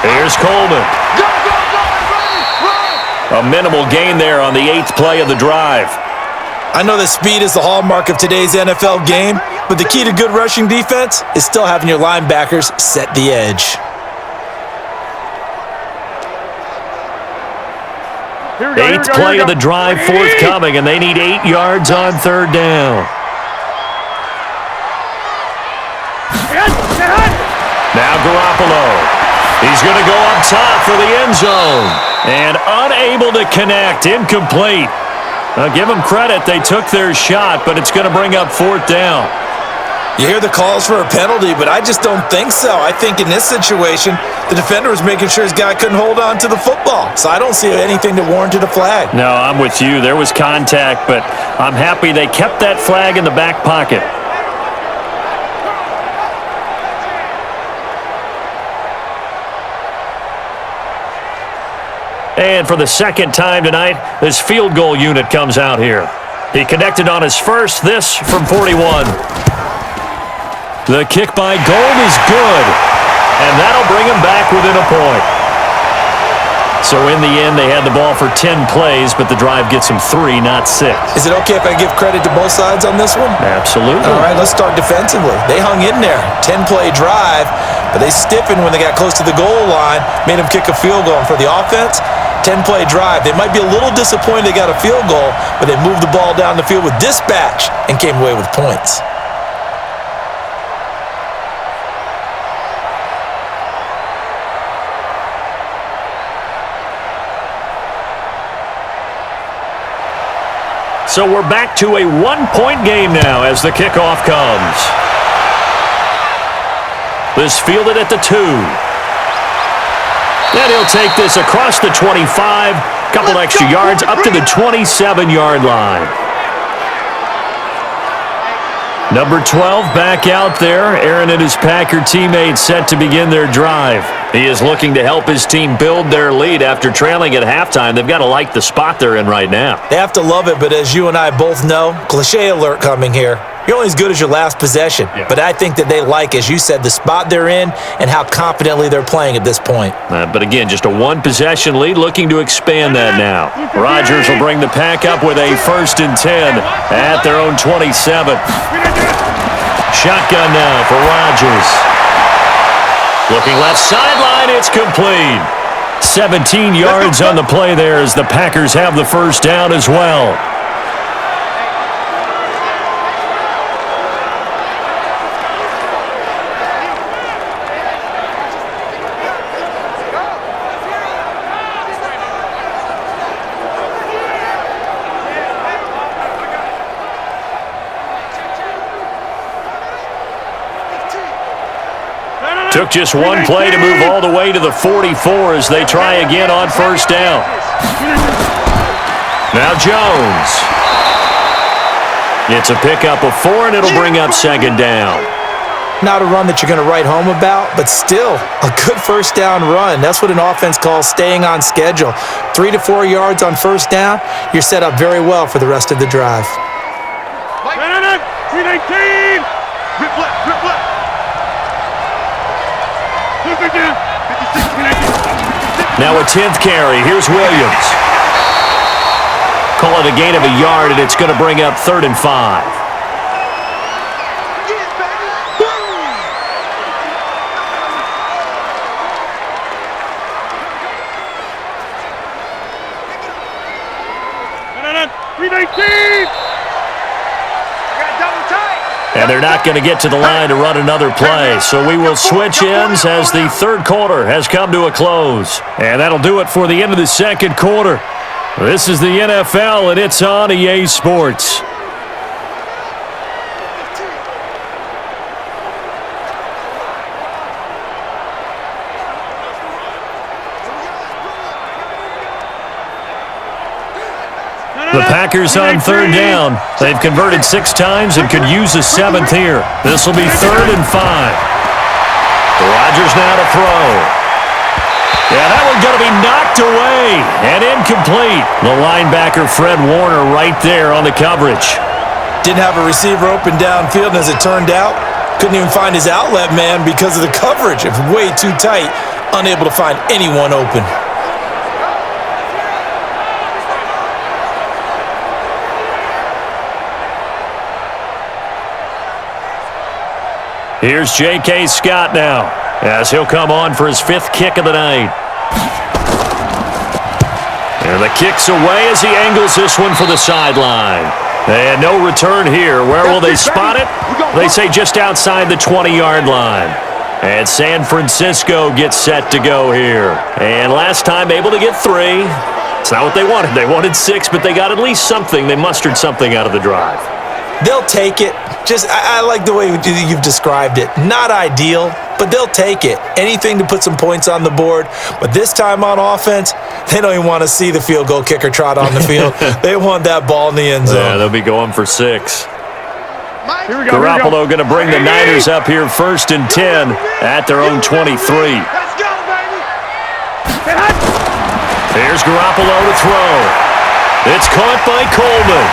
Here's Coleman. A minimal gain there on the 8th play of the drive. I know that speed is the hallmark of today's NFL game, but the key to good rushing defense is still having your linebackers set the edge. Eighth play of the drive forthcoming, and they need 8 yards on third down. Now Garoppolo. He's going to go up top for the end zone. And unable to connect. Incomplete. Now, give them credit. They took their shot, but it's going to bring up fourth down. You hear the calls for a penalty, but I just don't think so. I think in this situation, the defender was making sure his guy couldn't hold on to the football. So I don't see anything that warranted a flag. No, I'm with you. There was contact, but I'm happy they kept that flag in the back pocket. And for the second time tonight, this field goal unit comes out here. He connected on his first, this from 41. The kick by Gold is good, and that'll bring him back within a point. So in the end, they had the ball for 10 plays, but the drive gets them 3, not 6. Is it okay if I give credit to both sides on this one? Absolutely. All right, let's start defensively. They hung in there. 10-play drive, but they stiffened when they got close to the goal line, made them kick a field goal. And for the offense, 10-play drive. They might be a little disappointed they got a field goal, but they moved the ball down the field with dispatch and came away with points. So we're back to a one-point game now as the kickoff comes. This fielded at the 2. And he'll take this across the 25, couple extra yards up to the 27-yard line. Number 12 back out there. Aaron and his Packer teammates set to begin their drive. He is looking to help his team build their lead after trailing at halftime. They've got to like the spot they're in right now. They have to love it, but as you and I both know, cliche alert coming here. You're only as good as your last possession. Yeah. But I think that they like, as you said, the spot they're in and how confidently they're playing at this point. But again, just a one-possession lead, looking to expand that now. Rodgers will bring the Pack up with a 1st and 10 at their own 27. Shotgun now for Rodgers. Looking left sideline, it's complete. 17 yards on the play there as the Packers have the first down as well. Took just one play to move all the way to the 44 as they try again on first down. Now Jones. It's a pickup of 4, and it'll bring up 2nd down. Not a run that you're going to write home about, but still a good first down run. That's what an offense calls staying on schedule. 3 to 4 yards on first down, you're set up very well for the rest of the drive. 319! Rip left. Now a 10th carry. Here's Williams. Call it a gain of a yard, and it's going to bring up 3rd and 5. And they're not going to get to the line to run another play. So we will switch ends as the third quarter has come to a close. And that'll do it for the end of the second quarter. This is the NFL, and it's on EA Sports. The Packers on 3rd down. They've converted 6 times and could use a 7th here. This will be 3rd and 5. Rodgers now to throw. Yeah, that one's going to be knocked away and incomplete. The linebacker, Fred Warner, right there on the coverage. Didn't have a receiver open downfield, and as it turned out, couldn't even find his outlet man because of the coverage. It was way too tight, unable to find anyone open. Here's J.K. Scott now, as he'll come on for his 5th kick of the night. And the kick's away as he angles this one for the sideline. And no return here. Where will they spot it? They say just outside the 20-yard line. And San Francisco gets set to go here. And last time able to get 3. It's not what they wanted. They wanted 6, but they got at least something. They mustered something out of the drive. They'll take it. I like the way you've described it. Not ideal, but they'll take it. Anything to put some points on the board. But this time on offense, they don't even want to see the field goal kicker trot on the field. They want that ball in the end zone. Yeah, they'll be going for 6. Here we go. Garoppolo going to bring the Niners up here 1st and 10 at their own 23. Let's go, baby. Here's Garoppolo to throw. It's caught by Coleman.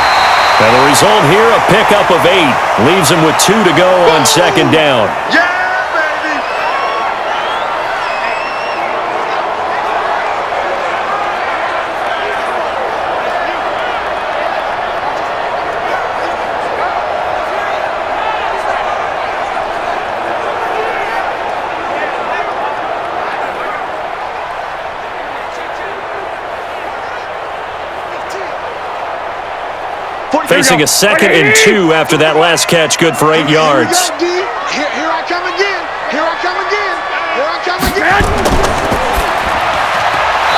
And the result here, a pickup of 8. Leaves him with 2 to go on 2nd down. Yeah, baby. Facing a 2nd and 2 after that last catch, good for 8 yards. Here I come again. Here I come again. Here I come again.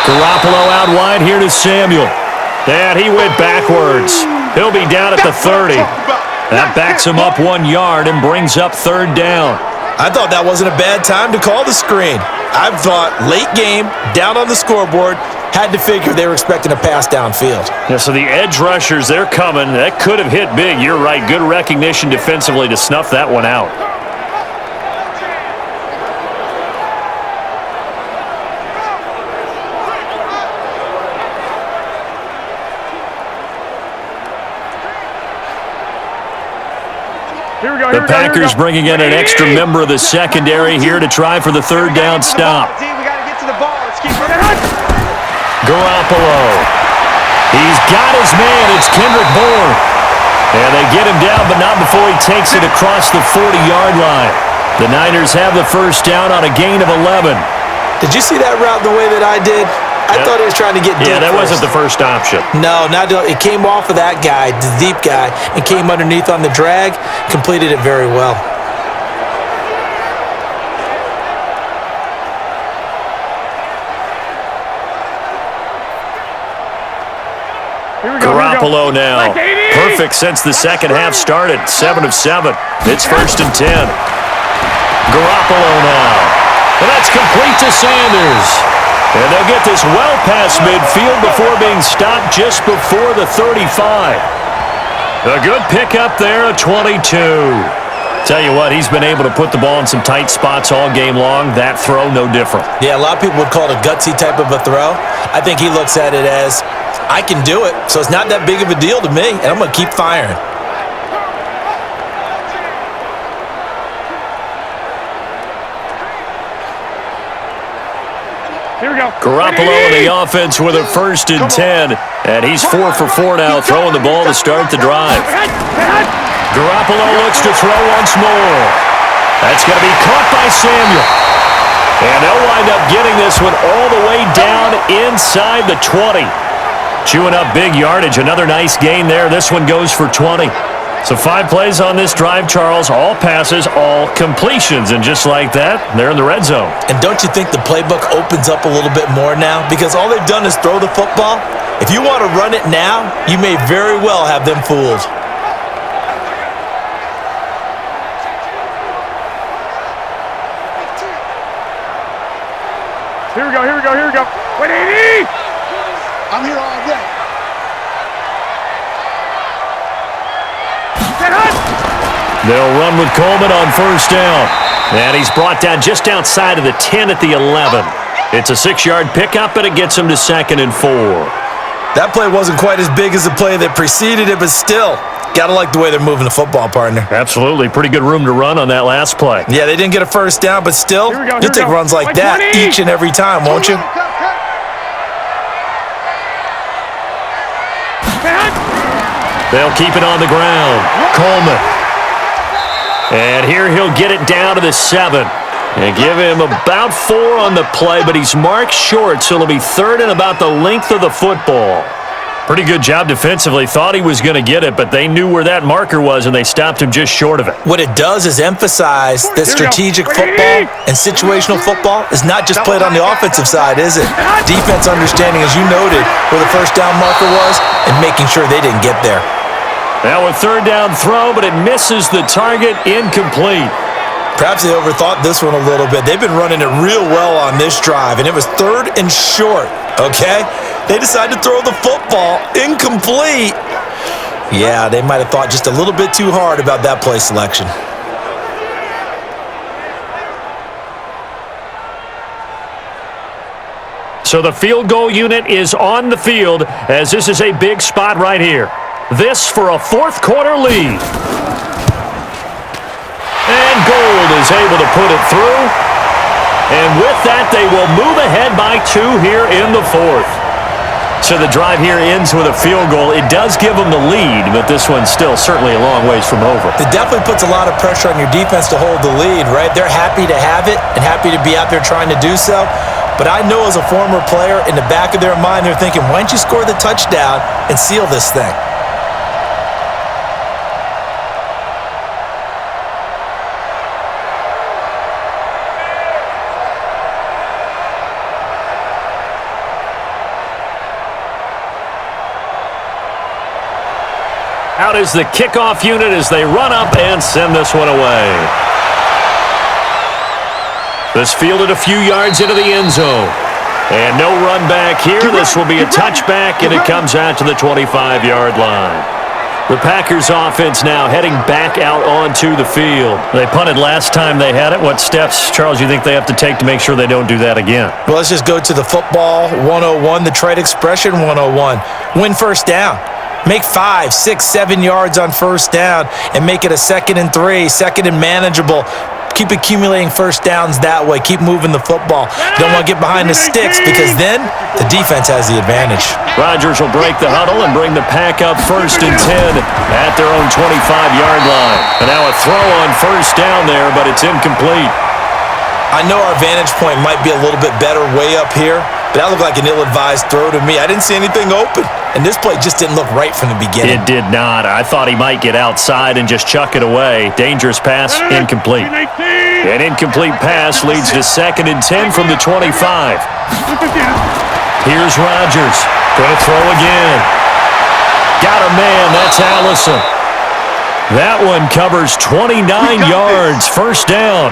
Garoppolo out wide here to Samuel. And he went backwards. He'll be down at the 30. That backs him up 1 yard and brings up 3rd down. I thought that wasn't a bad time to call the screen. I thought late game, down on the scoreboard, had to figure they were expecting a pass downfield. Yeah, so the edge rushers, they're coming. That could have hit big. You're right. Good recognition defensively to snuff that one out. The Packers bringing in an extra member of the secondary here to try for the 3rd down stop. We got to get to the ball. Let's keep running. Garoppolo. He's got his man. It's Kendrick Bourne. And they get him down, but not before he takes it across the 40-yard line. The Niners have the 1st down on a gain of 11. Did you see that route the way that I did? I thought he was trying to get deep. Yeah, that first. wasn't the first option. No, it came off of that guy, the deep guy, and came underneath on the drag, completed it very well. Garoppolo now. Perfect since the second half started. 7 of 7. It's 1st and 10. Garoppolo now. And that's complete to Sanders. And they'll get this well past midfield before being stopped just before the 35. A good pickup there, a 22. Tell you what, he's been able to put the ball in some tight spots all game long. That throw, no different. Yeah, a lot of people would call it a gutsy type of a throw. I think he looks at it as, I can do it, so it's not that big of a deal to me, and I'm going to keep firing. Here we go. Garoppolo in the offense with a 1st and 10. And he's 4 for 4 now, throwing the ball to start the drive. Garoppolo looks to throw once more. That's going to be caught by Samuel. And they'll wind up getting this one all the way down inside the 20. Chewing up big yardage. Another nice gain there. This one goes for 20. So 5 plays on this drive, Charles. All passes, all completions. And just like that, they're in the red zone. And don't you think the playbook opens up a little bit more now? Because all they've done is throw the football. If you want to run it now, you may very well have them fooled. Here we go, here we go, here we go. 180! I'm here all day. They'll run with Coleman on 1st down. And he's brought down just outside of the 10 at the 11. It's a 6-yard pickup, and it gets him to 2nd and 4. That play wasn't quite as big as the play that preceded it, but still, got to like the way they're moving the football, partner. Absolutely. Pretty good room to run on that last play. Yeah, they didn't get a 1st down, but still, you'll take runs like that each and every time, won't you? They'll keep it on the ground. Coleman. And here he'll get it down to the 7. And give him about 4 on the play, but he's marked short, so it'll be 3rd and about the length of the football. Pretty good job defensively. Thought he was going to get it, but they knew where that marker was, and they stopped him just short of it. What it does is emphasize that strategic football and situational football is not just played on the offensive side, is it? Defense understanding, as you noted, where the first down marker was and making sure they didn't get there. Now a third down throw, but it misses the target, incomplete. Perhaps they overthought this one a little bit. They've been running it real well on this drive, and it was third and short, okay? They decided to throw the football incomplete. Yeah, they might have thought just a little bit too hard about that play selection. So the field goal unit is on the field as this is a big spot right here. This for a fourth quarter lead. And Gold is able to put it through. And with that, they will move ahead by 2 here in the fourth. So the drive here ends with a field goal. It does give them the lead, but this one's still certainly a long ways from over. It definitely puts a lot of pressure on your defense to hold the lead, right? They're happy to have it and happy to be out there trying to do so. But I know as a former player, in the back of their mind, they're thinking, why don't you score the touchdown and seal this thing? Out is the kickoff unit as they run up and send this one away. This fielded a few yards into the end zone. And no run back here. This will be a touchback, and it comes out to the 25-yard line. The Packers offense now heading back out onto the field. They punted last time they had it. What steps, Charles, you think they have to take to make sure they don't do that again? Well, let's just go to the football 101, the trade expression 101. Win first down. Make 5, 6, 7 yards on first down and make it a 2nd and 3, 2nd and manageable. Keep accumulating first downs that way. Keep moving the football. You don't want to get behind the sticks because then the defense has the advantage. Rodgers will break the huddle and bring the pack up 1st and 10 at their own 25-yard line. And now a throw on first down there, but it's incomplete. I know our vantage point might be a little bit better way up here, but that looked like an ill-advised throw to me. I didn't see anything open, and this play just didn't look right from the beginning. It did not. I thought he might get outside and just chuck it away. Dangerous pass, incomplete. An incomplete pass leads to 2nd and 10 from the 25. Here's Rodgers. Going to throw again. Got a man. That's Allison. That one covers 29 yards. First down.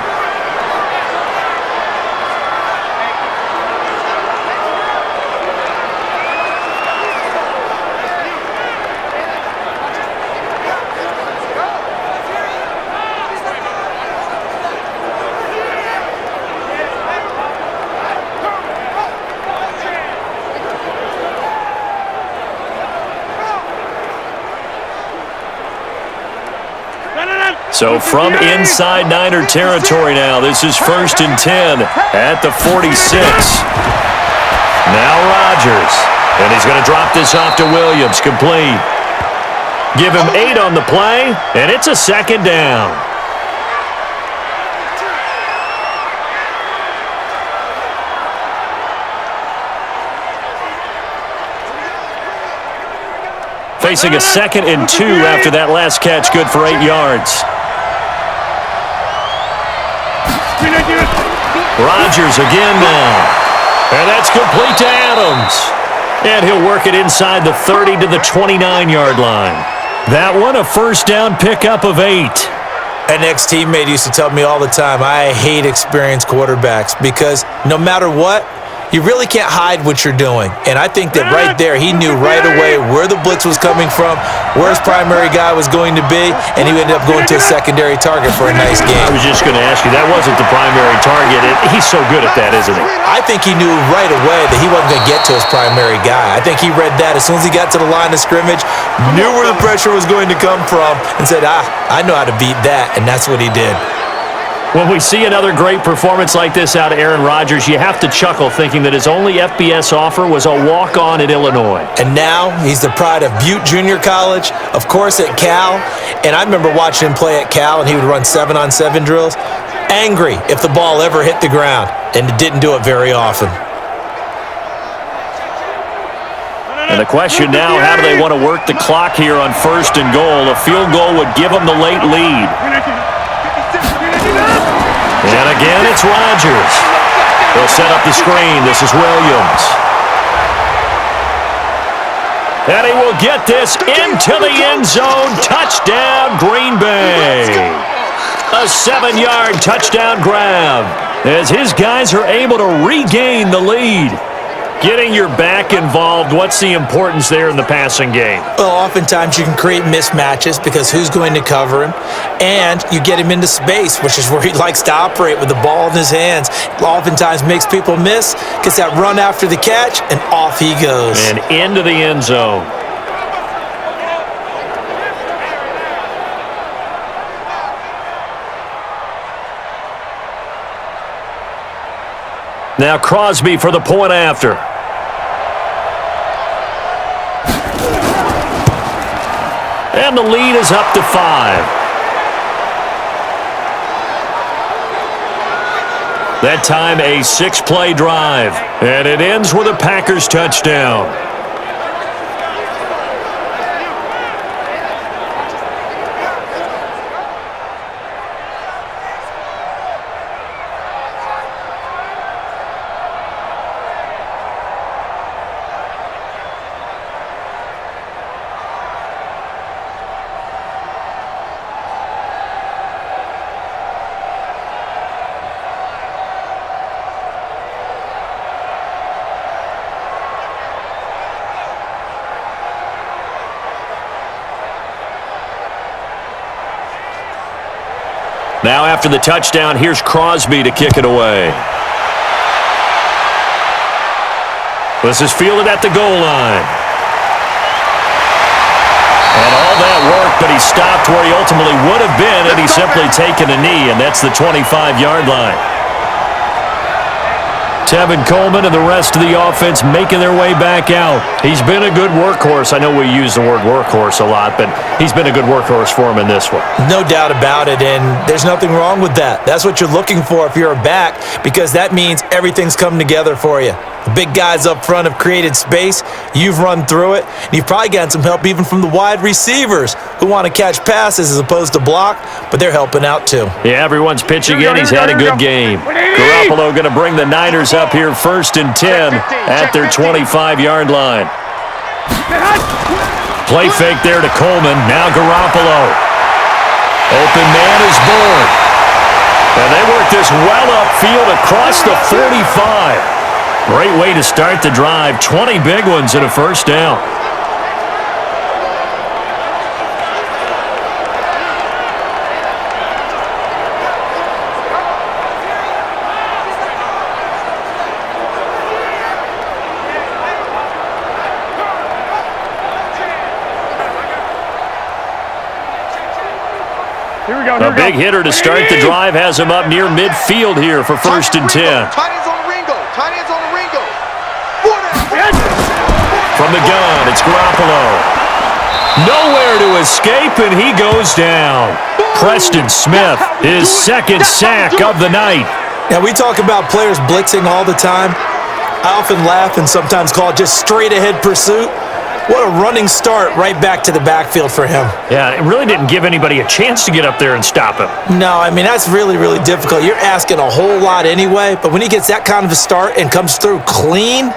So from inside Niner territory now, this is 1st and 10 at the 46. Now Rodgers, and he's going to drop this off to Williams, complete. Give him 8 on the play, and it's a 2nd down. Facing a 2nd and 2 after that last catch, good for 8 yards. Rodgers again now. And that's complete to Adams. And he'll work it inside the 30 to the 29-yard line. That one a first down pickup of 8. An ex-teammate used to tell me all the time, I hate experienced quarterbacks because no matter what, you really can't hide what you're doing. And I think that right there, he knew right away where the blitz was coming from, where his primary guy was going to be, and he ended up going to a secondary target for a nice game. I was just going to ask you, that wasn't the primary target. He's so good at that, isn't he? I think he knew right away that he wasn't going to get to his primary guy. I think he read that as soon as he got to the line of scrimmage, knew where the pressure was going to come from, and said, I know how to beat that, and that's what he did. When we see another great performance like this out of Aaron Rodgers, you have to chuckle thinking that his only FBS offer was a walk-on at Illinois. And now he's the pride of Butte Junior College, of course at Cal. And I remember watching him play at Cal, and he would run 7-on-7 drills. Angry if the ball ever hit the ground, and it didn't do it very often. And the question now, how do they want to work the clock here on 1st and goal? A field goal would give them the late lead. And again, it's Rodgers. They'll set up the screen. This is Williams. And he will get this into the end zone. Touchdown, Green Bay. A 7-yard touchdown grab as his guys are able to regain the lead. Getting your back involved, what's the importance there in the passing game? Well, oftentimes you can create mismatches because who's going to cover him? And you get him into space, which is where he likes to operate with the ball in his hands. Oftentimes makes people miss, gets that run after the catch, and off he goes. And into the end zone. Now Crosby for the point after. And the lead is up to 5. That time a 6-play drive. And it ends with a Packers touchdown. Now after the touchdown, here's Crosby to kick it away. This is fielded at the goal line. And all that work, but he stopped where he ultimately would have been had he simply taken a knee, and that's the 25-yard line. Tevin Coleman and the rest of the offense making their way back out. He's been a good workhorse. I know we use the word workhorse a lot, but he's been a good workhorse for him in this one. No doubt about it, and there's nothing wrong with that. That's what you're looking for if you're a back, because that means everything's come together for you. The big guys up front have created space. You've run through it. And you've probably gotten some help even from the wide receivers who want to catch passes as opposed to block, but they're helping out too. Yeah, everyone's pitching in. He's had a good game. Garoppolo going to bring the Niners up here 1st and 10 at their 25-yard line. Play fake there to Coleman. Now Garoppolo. Open man is Bourne. And they work this well upfield across the 45. Great way to start the drive. 20 big ones and a first down. A big hitter to start the drive has him up near midfield here for 1st and 10. From the gun, it's Garoppolo. Nowhere to escape, and he goes down. Preston Smith, his 2nd sack of the night. Now, we talk about players blitzing all the time. I often laugh and sometimes call it just straight-ahead pursuit. What a running start right back to the backfield for him. Yeah, it really didn't give anybody a chance to get up there and stop him. No, I mean, that's really, really difficult. You're asking a whole lot anyway, but when he gets that kind of a start and comes through clean,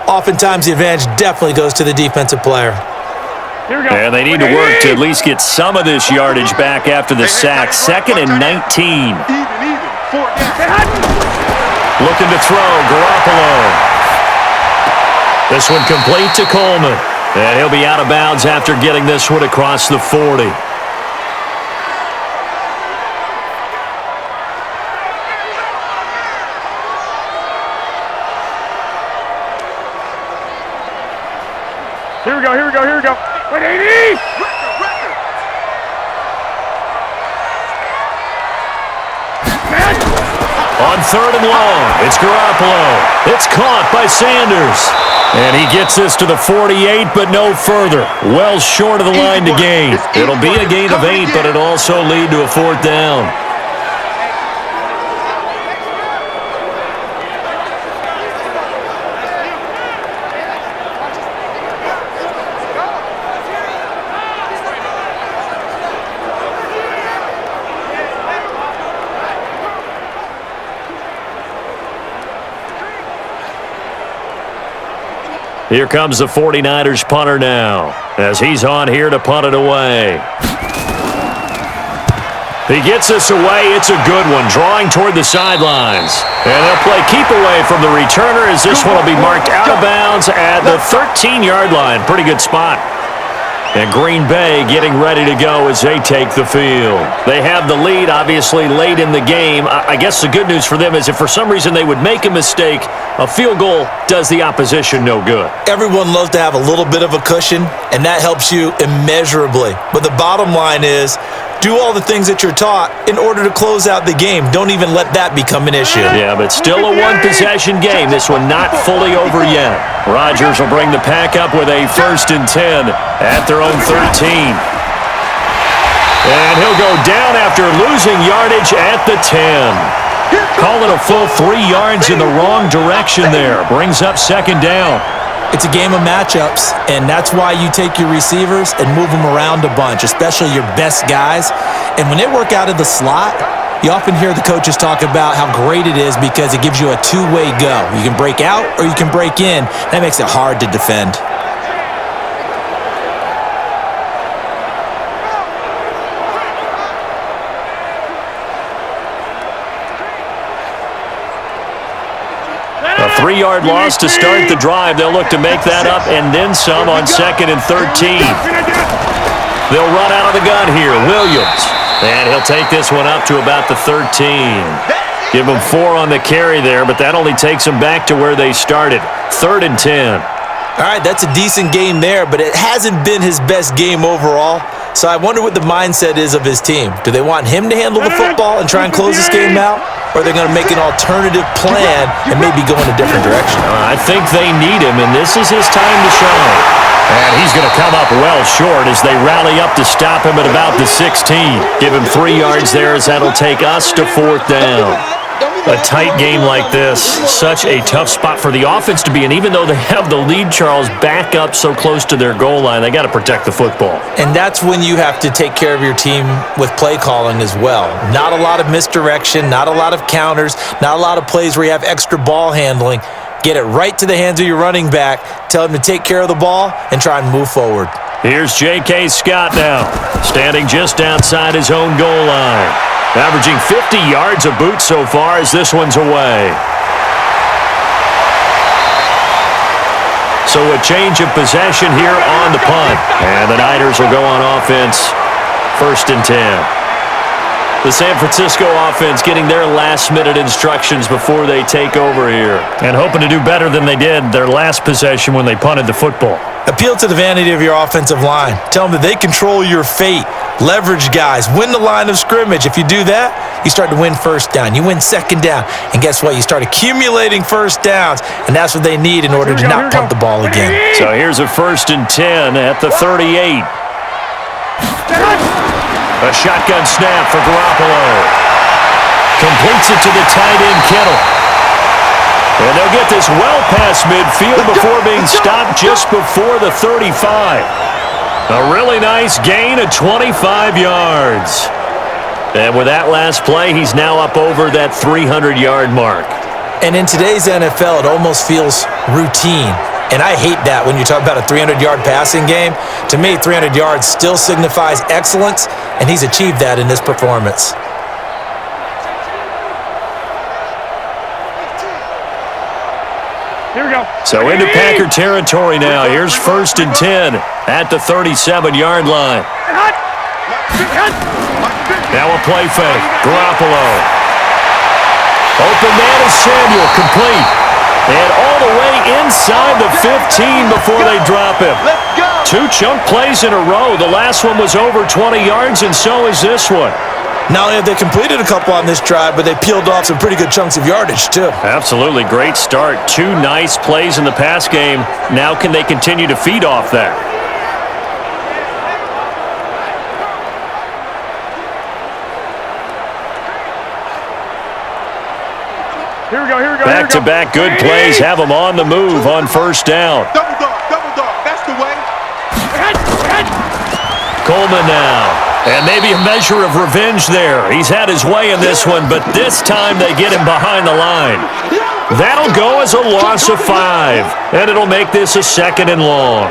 oftentimes the advantage definitely goes to the defensive player. And they need to work to at least get some of this yardage back after the sack. 2nd and 19. Looking to throw, Garoppolo. This one complete to Coleman. And he'll be out of bounds after getting this one across the 40. Here we go. 180! On 3rd and long, it's Garoppolo. It's caught by Sanders. And he gets this to the 48, but no further. Well short of the line to gain. It'll be a gain of 8, but it'll also lead to a 4th down. Here comes the 49ers punter now, as he's on here to punt it away. He gets this away. It's a good one, drawing toward the sidelines. And they'll play keep away from the returner, as this one will be marked out of bounds at the 13-yard line. Pretty good spot. And Green Bay getting ready to go as they take the field. They have the lead, obviously, late in the game. I guess the good news for them is if for some reason they would make a mistake, a field goal does the opposition no good. Everyone loves to have a little bit of a cushion, and that helps you immeasurably. But the bottom line is, do all the things that you're taught in order to close out the game. Don't even let that become an issue. Yeah, but still a one-possession game. This one not fully over yet. Rodgers will bring the pack up with a 1st and 10 at their own 13. And he'll go down after losing yardage at the 10. Call it a full 3 yards in the wrong direction there. Brings up 2nd down. It's a game of matchups, and that's why you take your receivers and move them around a bunch, especially your best guys. And when they work out of the slot, you often hear the coaches talk about how great it is because it gives you a two-way go. You can break out or you can break in. That makes it hard to defend. A 3-yard loss to start the drive. They'll look to make that up and then some on 2nd and 13. They'll run out of the gun here. Williams. And he'll take this one up to about the 13. Give them 4 on the carry there, but that only takes them back to where they started. 3rd and 10. All right, that's a decent game there, but it hasn't been his best game overall. So I wonder what the mindset is of his team. Do they want him to handle the football and try and close this game out? Or are they going to make an alternative plan and maybe go in a different direction? I think they need him, and this is his time to shine. And he's going to come up well short as they rally up to stop him at about the 16. Give him 3 yards there as that'll take us to 4th down. A tight game like this, such a tough spot for the offense to be in. Even though they have the lead, Charles, back up so close to their goal line, they got to protect the football. And that's when you have to take care of your team with play calling as well. Not a lot of misdirection, not a lot of counters, not a lot of plays where you have extra ball handling. Get it right to the hands of your running back, tell him to take care of the ball, and try and move forward. Here's J.K. Scott now, standing just outside his own goal line. Averaging 50 yards a boot so far as this one's away. So a change of possession here on the punt. And the Niners will go on offense, 1st and 10. The San Francisco offense getting their last-minute instructions before they take over here. And hoping to do better than they did their last possession when they punted the football. Appeal to the vanity of your offensive line. Tell them that they control your fate. Leverage guys. Win the line of scrimmage. If you do that, you start to win 1st down. You win 2nd down. And guess what? You start accumulating 1st downs. And that's what they need in order to not punt the ball again. So here's a 1st and 10 at the 38. A shotgun snap for Garoppolo. Completes it to the tight end, Kittle. And they'll get this well past midfield before being stopped just before the 35. A really nice gain of 25 yards. And with that last play, he's now up over that 300-yard mark. And in today's NFL, it almost feels routine. And I hate that when you talk about a 300-yard passing game. To me, 300 yards still signifies excellence, and he's achieved that in this performance. Here we go. So into Packer territory now. Here's 1st and 10 at the 37-yard line. Now a play fake. Garoppolo. Open man is Samuel, complete. And all the way inside the 15 before they drop him. 2 chunk plays in a row. The last one was over 20 yards, and so is this one. Not only have they completed a couple on this drive, but they peeled off some pretty good chunks of yardage, too. Absolutely. Great start. 2 nice plays in the pass game. Now can they continue to feed off that? Here we go, here we go. Back-to-back good plays have them on the move on 1st down. Double dog, that's the way. Coleman now. And maybe a measure of revenge there. He's had his way in this one, but this time they get him behind the line. That'll go as a loss of 5, and it'll make this a 2nd and long.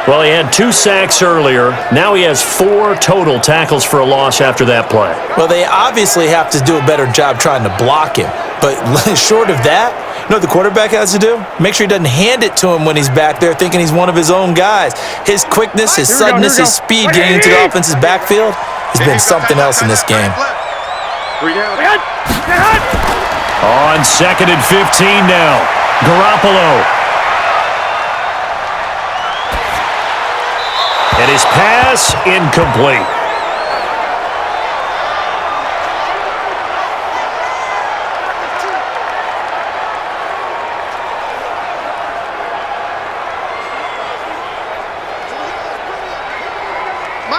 Well, he had 2 sacks earlier. Now he has 4 total tackles for a loss after that play. Well, they obviously have to do a better job trying to block him. But short of that, you know what the quarterback has to do? Make sure he doesn't hand it to him when he's back there thinking he's one of his own guys. His quickness, his suddenness, his speed getting into the offense's backfield has been something else in this game. On 2nd and 15 now, Garoppolo. And his pass incomplete.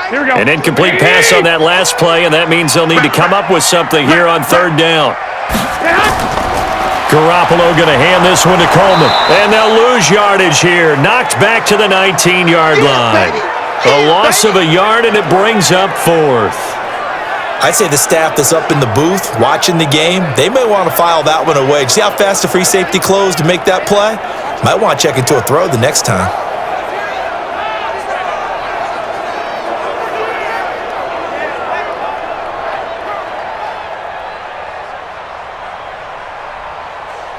Here we go. An incomplete pass on that last play, and that means they'll need to come up with something here on 3rd down. Garoppolo going to hand this one to Coleman. And they'll lose yardage here. Knocked back to the 19-yard line. A loss of a yard, and it brings up 4th. I'd say the staff that's up in the booth watching the game, they may want to file that one away. See how fast the free safety closed to make that play? Might want to check into a throw the next time.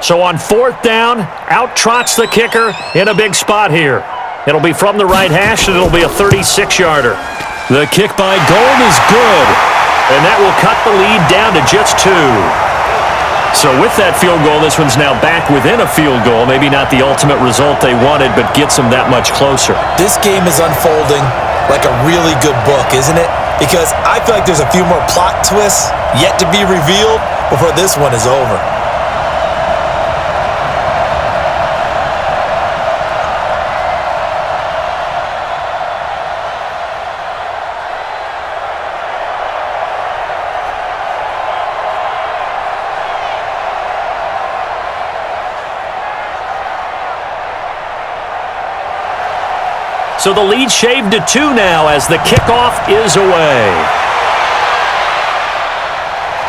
So on 4th down, out trots the kicker in a big spot here. It'll be from the right hash, and it'll be a 36-yarder. The kick by Gold is good, and that will cut the lead down to just 2. So with that field goal, this one's now back within a field goal. Maybe not the ultimate result they wanted, but gets them that much closer. This game is unfolding like a really good book, isn't it? Because I feel like there's a few more plot twists yet to be revealed before this one is over. So the lead shaved to 2 now as the kickoff is away.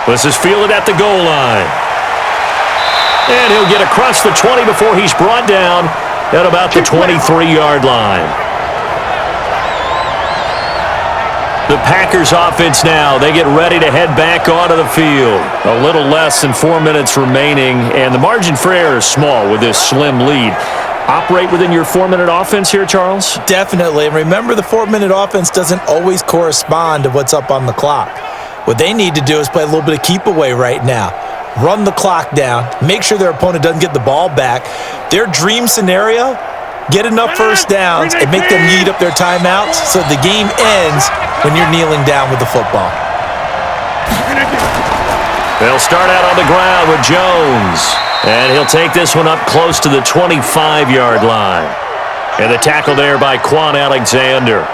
This is fielded at the goal line. And he'll get across the 20 before he's brought down at about the 23-yard line. The Packers offense now, they get ready to head back onto the field. A little less than 4 minutes remaining, and the margin for error is small with this slim lead. Operate within your 4-minute offense here, Charles? Definitely. And remember, the 4-minute offense doesn't always correspond to what's up on the clock. What they need to do is play a little bit of keep away right now. Run the clock down. Make sure their opponent doesn't get the ball back. Their dream scenario, get enough first downs and make them eat up their timeouts so the game ends when you're kneeling down with the football. They'll start out on the ground with Jones. And he'll take this one up close to the 25-yard line. And the tackle there by Quan Alexander.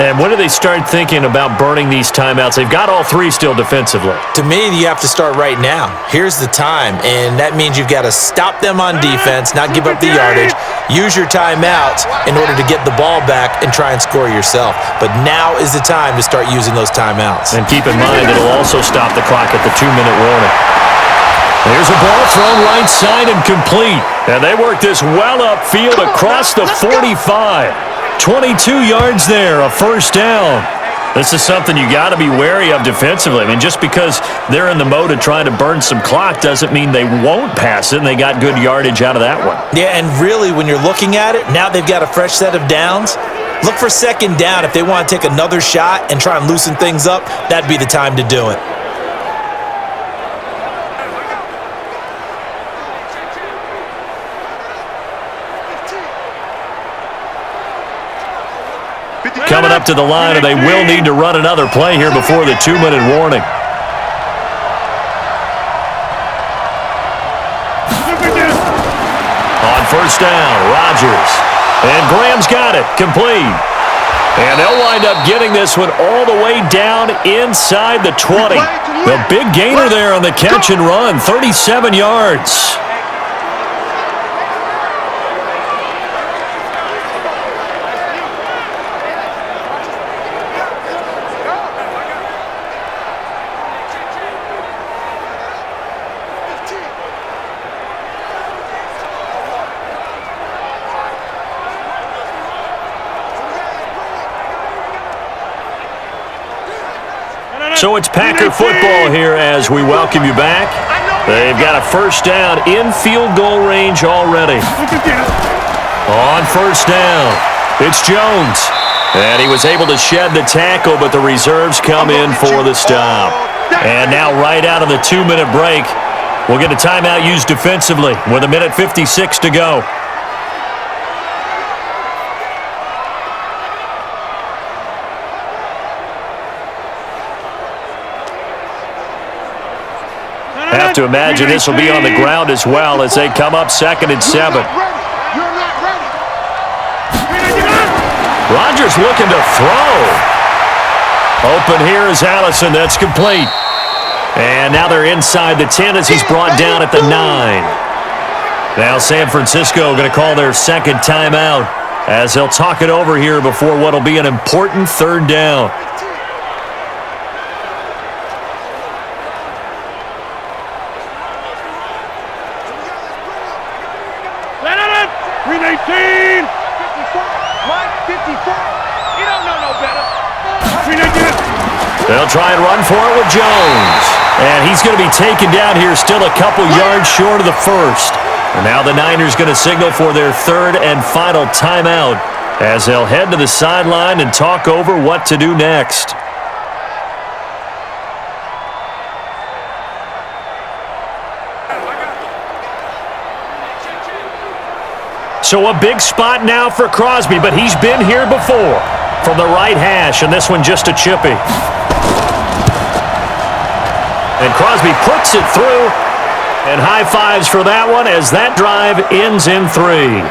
And when do they start thinking about burning these timeouts? They've got all 3 still defensively. To me, you have to start right now. Here's the time, and that means you've got to stop them on defense, not give up the yardage, use your timeouts in order to get the ball back and try and score yourself. But now is the time to start using those timeouts. And keep in mind, it'll also stop the clock at the 2-minute warning. There's a ball thrown right side and complete. And they work this well upfield across the 45. 22 yards there, a first down. This is something you got to be wary of defensively. I mean, just because they're in the mode of trying to burn some clock doesn't mean they won't pass it, and they got good yardage out of that one. Yeah, and really, when you're looking at it, now they've got a fresh set of downs. Look for 2nd down. If they want to take another shot and try and loosen things up, that'd be the time to do it. Coming up to the line, and they will need to run another play here before the 2-minute warning. On first down, Rodgers. And Graham's got it, complete. And they'll wind up getting this one all the way down inside the 20. The big gainer there on the catch and run, 37 yards. So it's Packer football here as we welcome you back. They've got a first down in field goal range already. On first down, it's Jones. And he was able to shed the tackle, but the reserves come in for the stop. And now right out of the 2-minute break, we'll get a timeout used defensively with 1:56 to go. Have to imagine this will be on the ground as well as they come up 2nd and 7. Rodgers looking to throw. Open here is Allison. That's complete. And now they're inside the 10 as he's brought down at the 9. Now San Francisco going to call their second timeout as they'll talk it over here before what will be an important third down. They'll try and run for it with Jones. And he's going to be taken down here still a couple yards short of the first. And now the Niners going to signal for their third and final timeout as they'll head to the sideline and talk over what to do next. So a big spot now for Crosby, but he's been here before. From the right hash, and this one just a chippy. And Crosby puts it through, and high fives for that one as that drive ends in 3.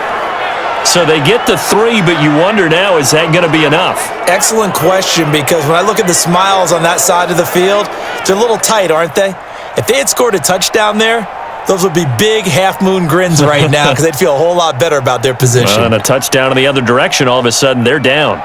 So they get the 3, but you wonder now, is that going to be enough? Excellent question, because when I look at the smiles on that side of the field, they're a little tight, aren't they? If they had scored a touchdown there, those would be big half-moon grins right now because they'd feel a whole lot better about their position. And a touchdown in the other direction, all of a sudden they're down.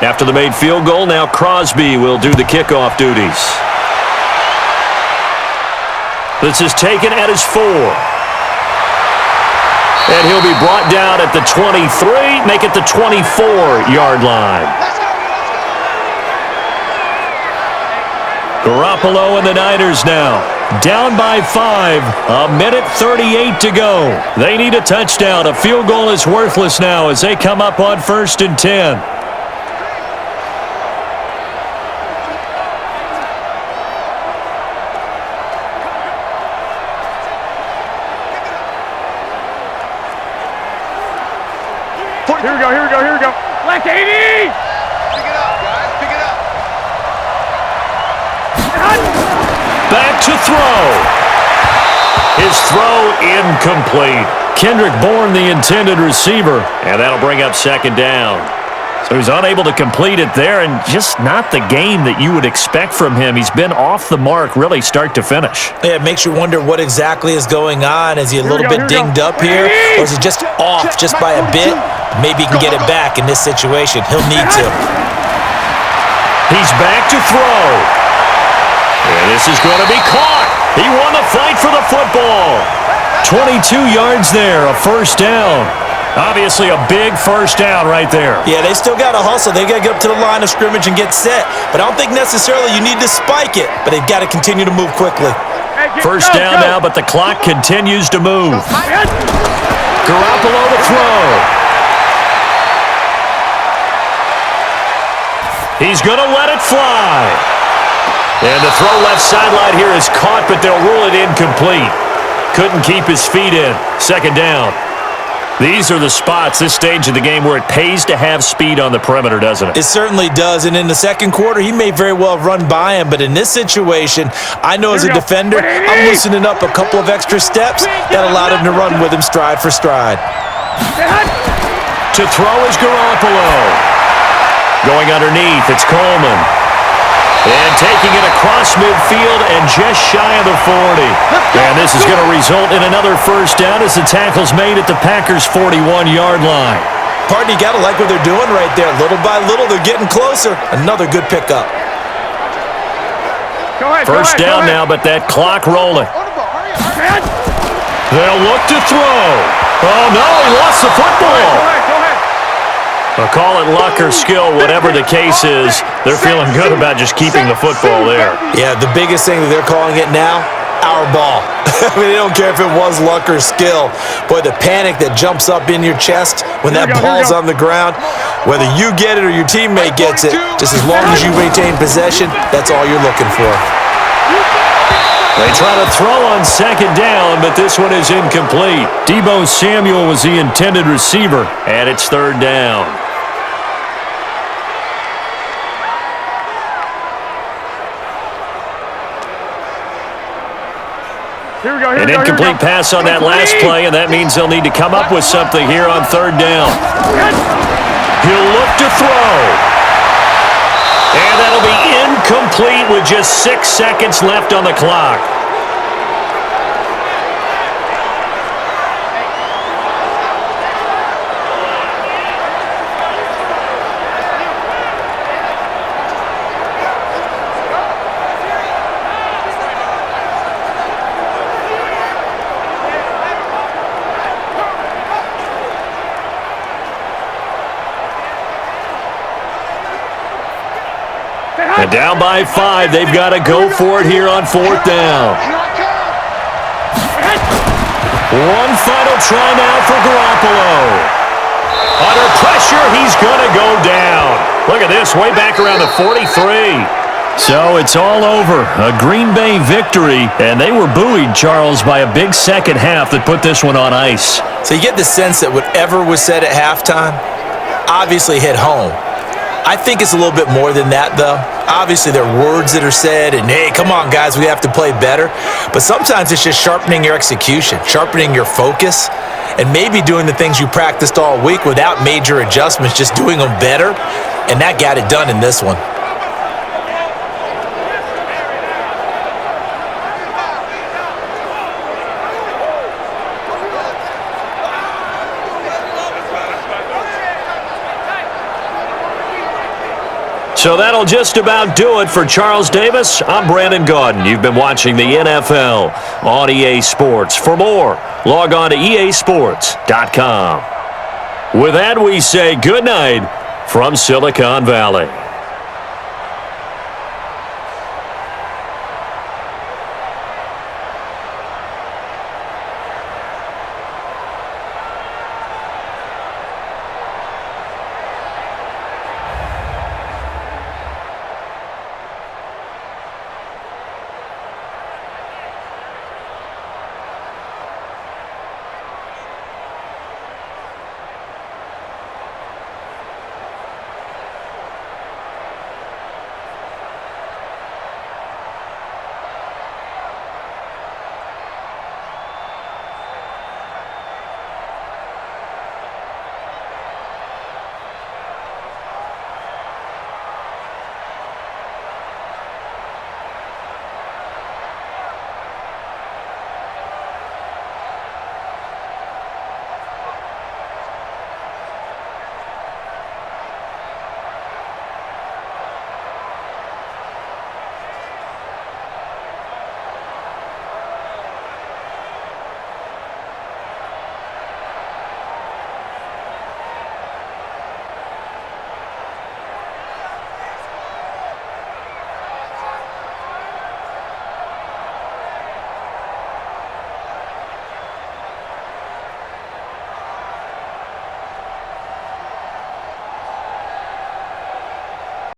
After the made field goal, now Crosby will do the kickoff duties. This is taken at his 4. And he'll be brought down at the 23, make it the 24-yard line. Garoppolo and the Niners now. Down by 5, 1:38 to go. They need a touchdown. A field goal is worthless now as they come up on 1st and 10. Here we go. Left 80! Pick it up, guys. Pick it up. Back to throw. His throw incomplete. Kendrick Bourne, the intended receiver, and that'll bring up 2nd down. So he's unable to complete it there, and just not the game that you would expect from him. He's been off the mark really start to finish. Yeah, it makes you wonder what exactly is going on. Is he a little bit dinged up here, or is he just off just by a bit? Maybe he can get it back in this situation. He'll need to. He's back to throw. And this is going to be caught. He won the fight for the football. 22 yards there, a first down. Obviously a big first down right there. Yeah, they still got to hustle. They got to get up to the line of scrimmage and get set. But I don't think necessarily you need to spike it. But they've got to continue to move quickly. First down now, but the clock continues to move. Garoppolo to throw. He's going to let it fly. And the throw left sideline here is caught, but they'll rule it incomplete. Couldn't keep his feet in. 2nd down. These are the spots, this stage of the game, where it pays to have speed on the perimeter, doesn't it? It certainly does, and in the second quarter, he may very well run by him, but in this situation, I know as a defender, I'm loosening up a couple of extra steps that allowed him to run with him stride for stride. To throw is Garoppolo. Going underneath, it's Coleman. And taking it across midfield and just shy of the 40. And this is going to result in another first down as the tackle's made at the Packers' 41-yard line. Partner, you got to like what they're doing right there. Little by little, they're getting closer. Another good pickup. First down now, but that clock rolling. They'll look to throw. Oh, no, he lost the football. I'll call it luck or skill, whatever the case is. They're feeling good about just keeping the football there. Yeah, the biggest thing that they're calling it now, our ball. I mean, they don't care if it was luck or skill. Boy, the panic that jumps up in your chest when that ball's on the ground, whether you get it or your teammate gets it, just as long as you maintain possession, that's all you're looking for. They try to throw on second down, but this one is incomplete. Deebo Samuel was the intended receiver, and it's third down. An incomplete pass on that last play, and that means they'll need to come up with something here on third down. He'll look to throw. And that'll be incomplete with just 6 seconds left on the clock. And down by 5, they've got to go for it here on fourth down. One final try now for Garoppolo. Under pressure, he's going to go down. Look at this, way back around the 43. So it's all over. A Green Bay victory, and they were buoyed, Charles, by a big second half that put this one on ice. So you get the sense that whatever was said at halftime obviously hit home. I think it's a little bit more than that, though. Obviously, there are words that are said, and hey, come on, guys, we have to play better. But sometimes it's just sharpening your execution, sharpening your focus, and maybe doing the things you practiced all week without major adjustments, just doing them better. And that got it done in this one. So that'll just about do it for Charles Davis. I'm Brandon Gaudin. You've been watching the NFL on EA Sports. For more, log on to easports.com. With that, we say good night from Silicon Valley.